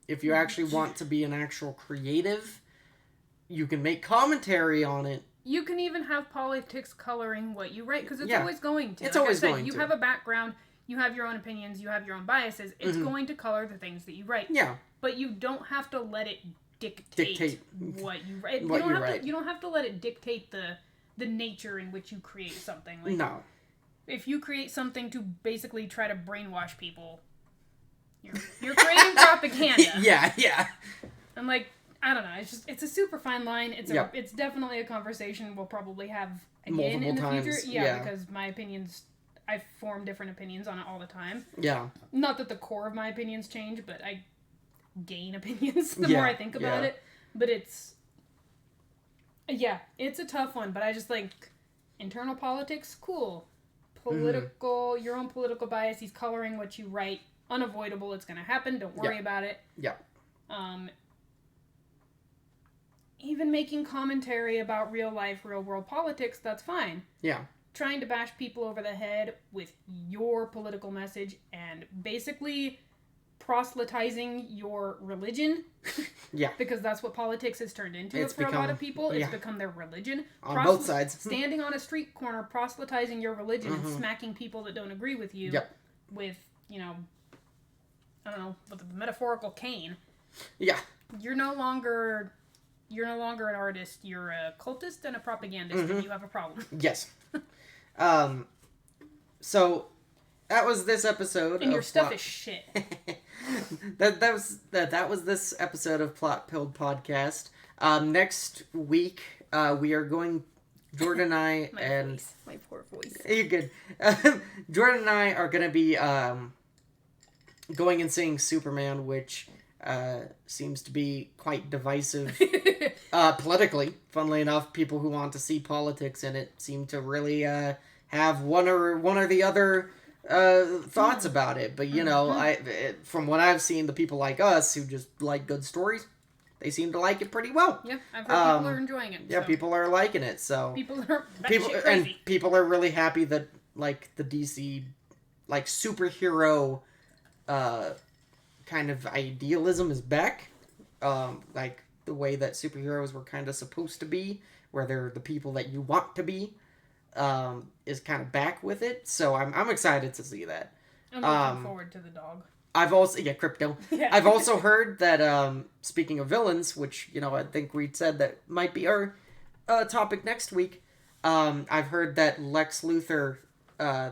if you actually want to be an actual creative, you can make commentary on it. You can even have politics coloring what you write, because it's always going to. It's always going to. You have a background, you have your own opinions, you have your own biases. It's going to color the things that you write. Yeah. But you don't have to let it dictate what you write. You don't have to let it dictate the nature in which you create something. Like, no. If you create something to basically try to brainwash people, you're creating propaganda. Yeah. And I don't know. It's a super fine line. It's definitely a conversation we'll probably have again in the future. Yeah, because my opinions, I form different opinions on it all the time. Yeah. Not that the core of my opinions change, but I gain opinions the more I think about it. But it's a tough one. But I just internal politics, cool. Political, your own political bias. He's coloring what you write. Unavoidable. It's going to happen. Don't worry about it. Yeah. Even making commentary about real life, real world politics, that's fine. Yeah. Trying to bash people over the head with your political message and basically proselytizing your religion. Yeah. Because that's what politics has turned into a lot of people. It's become their religion. On both sides. Standing on a street corner, proselytizing your religion and smacking people that don't agree with you with, I don't know, with a metaphorical cane. Yeah. You're no longer an artist. You're a cultist and a propagandist, and you have a problem. Yes. So that was this episode. And your stuff is shit. that was this episode of Plot Pilled Podcast. Next week, we are going. Jordan and I my poor voice. You're good. Jordan and I are going to be going and seeing Superman, which seems to be quite divisive politically. Funnily enough, people who want to see politics in it seem to really have one or the other thoughts about it. But from what I've seen, the people like us who just like good stories, they seem to like it pretty well. Yeah, I've heard people are enjoying it. Yeah, people are liking it. So people are crazy. People are really happy that the DC superhero kind of idealism is back. the way that superheroes were kind of supposed to be, where they're the people that you want to be, is kind of back with it. So I'm excited to see that. I'm looking forward to the dog. I've also Crypto. Yeah. I've also heard that speaking of villains, which I think we said that might be our topic next week. I've heard that Lex Luthor, I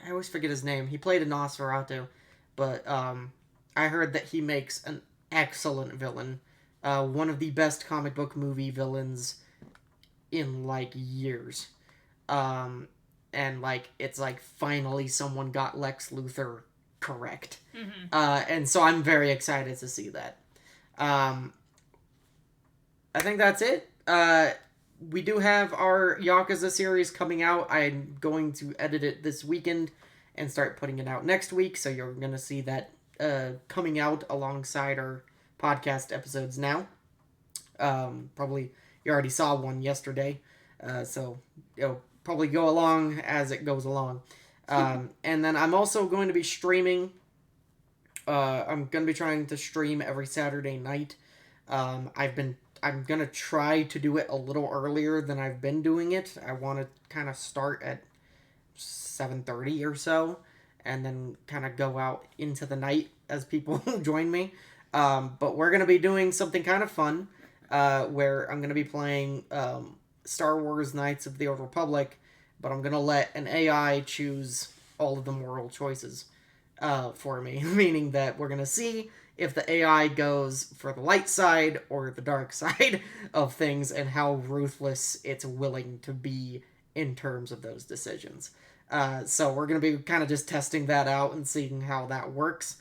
always forget his name. He played a Nosferatu, but I heard that he makes an excellent villain. One of the best comic book movie villains in like years. And like it's like finally someone got Lex Luthor correct. Mm-hmm. And so I'm very excited to see that. I think that's it. We do have our Yakuza series coming out. I'm going to edit it this weekend and start putting it out next week. So you're going to see that coming out alongside our podcast episodes now. Probably you already saw one yesterday. So it'll probably go along as it goes along. And then I'm also going to be streaming. I'm going to be trying to stream every Saturday night. I'm going to try to do it a little earlier than I've been doing it. I want to kind of start at 7:30 or so and then kind of go out into the night as people join me. But we're going to be doing something kind of fun where I'm going to be playing Star Wars Knights of the Old Republic, but I'm going to let an AI choose all of the moral choices for me, meaning that we're going to see if the AI goes for the light side or the dark side of things and how ruthless it's willing to be in terms of those decisions. So we're going to be kind of just testing that out and seeing how that works.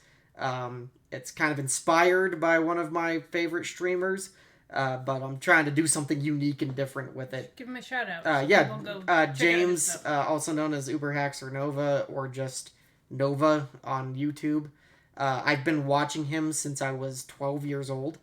It's kind of inspired by one of my favorite streamers, but I'm trying to do something unique and different with it. Give him a shout out. James, also known as Uberhacks or Nova, or just Nova on YouTube. I've been watching him since I was 12 years old.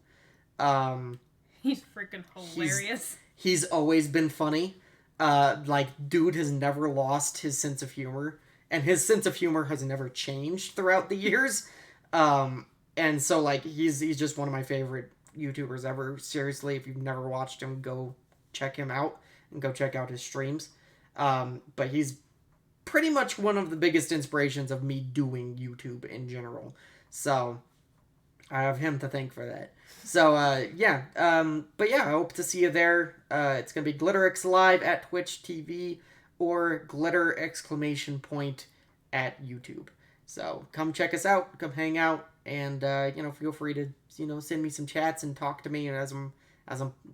He's freaking hilarious. He's always been funny. Dude has never lost his sense of humor, and his sense of humor has never changed throughout the years. And so, he's just one of my favorite YouTubers ever. Seriously, if you've never watched him, go check him out and go check out his streams. But he's pretty much one of the biggest inspirations of me doing YouTube in general. So I have him to thank for that. So but yeah, I hope to see you there. It's gonna be GlitterX Live at Twitch TV or Glitter _ at YouTube. So come check us out, come hang out, and feel free to send me some chats and talk to me as I'm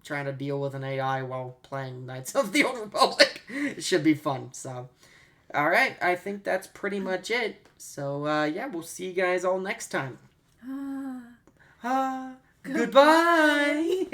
trying to deal with an AI while playing Knights of the Old Republic. It should be fun. So all right, I think that's pretty much it. So we'll see you guys all next time. Goodbye.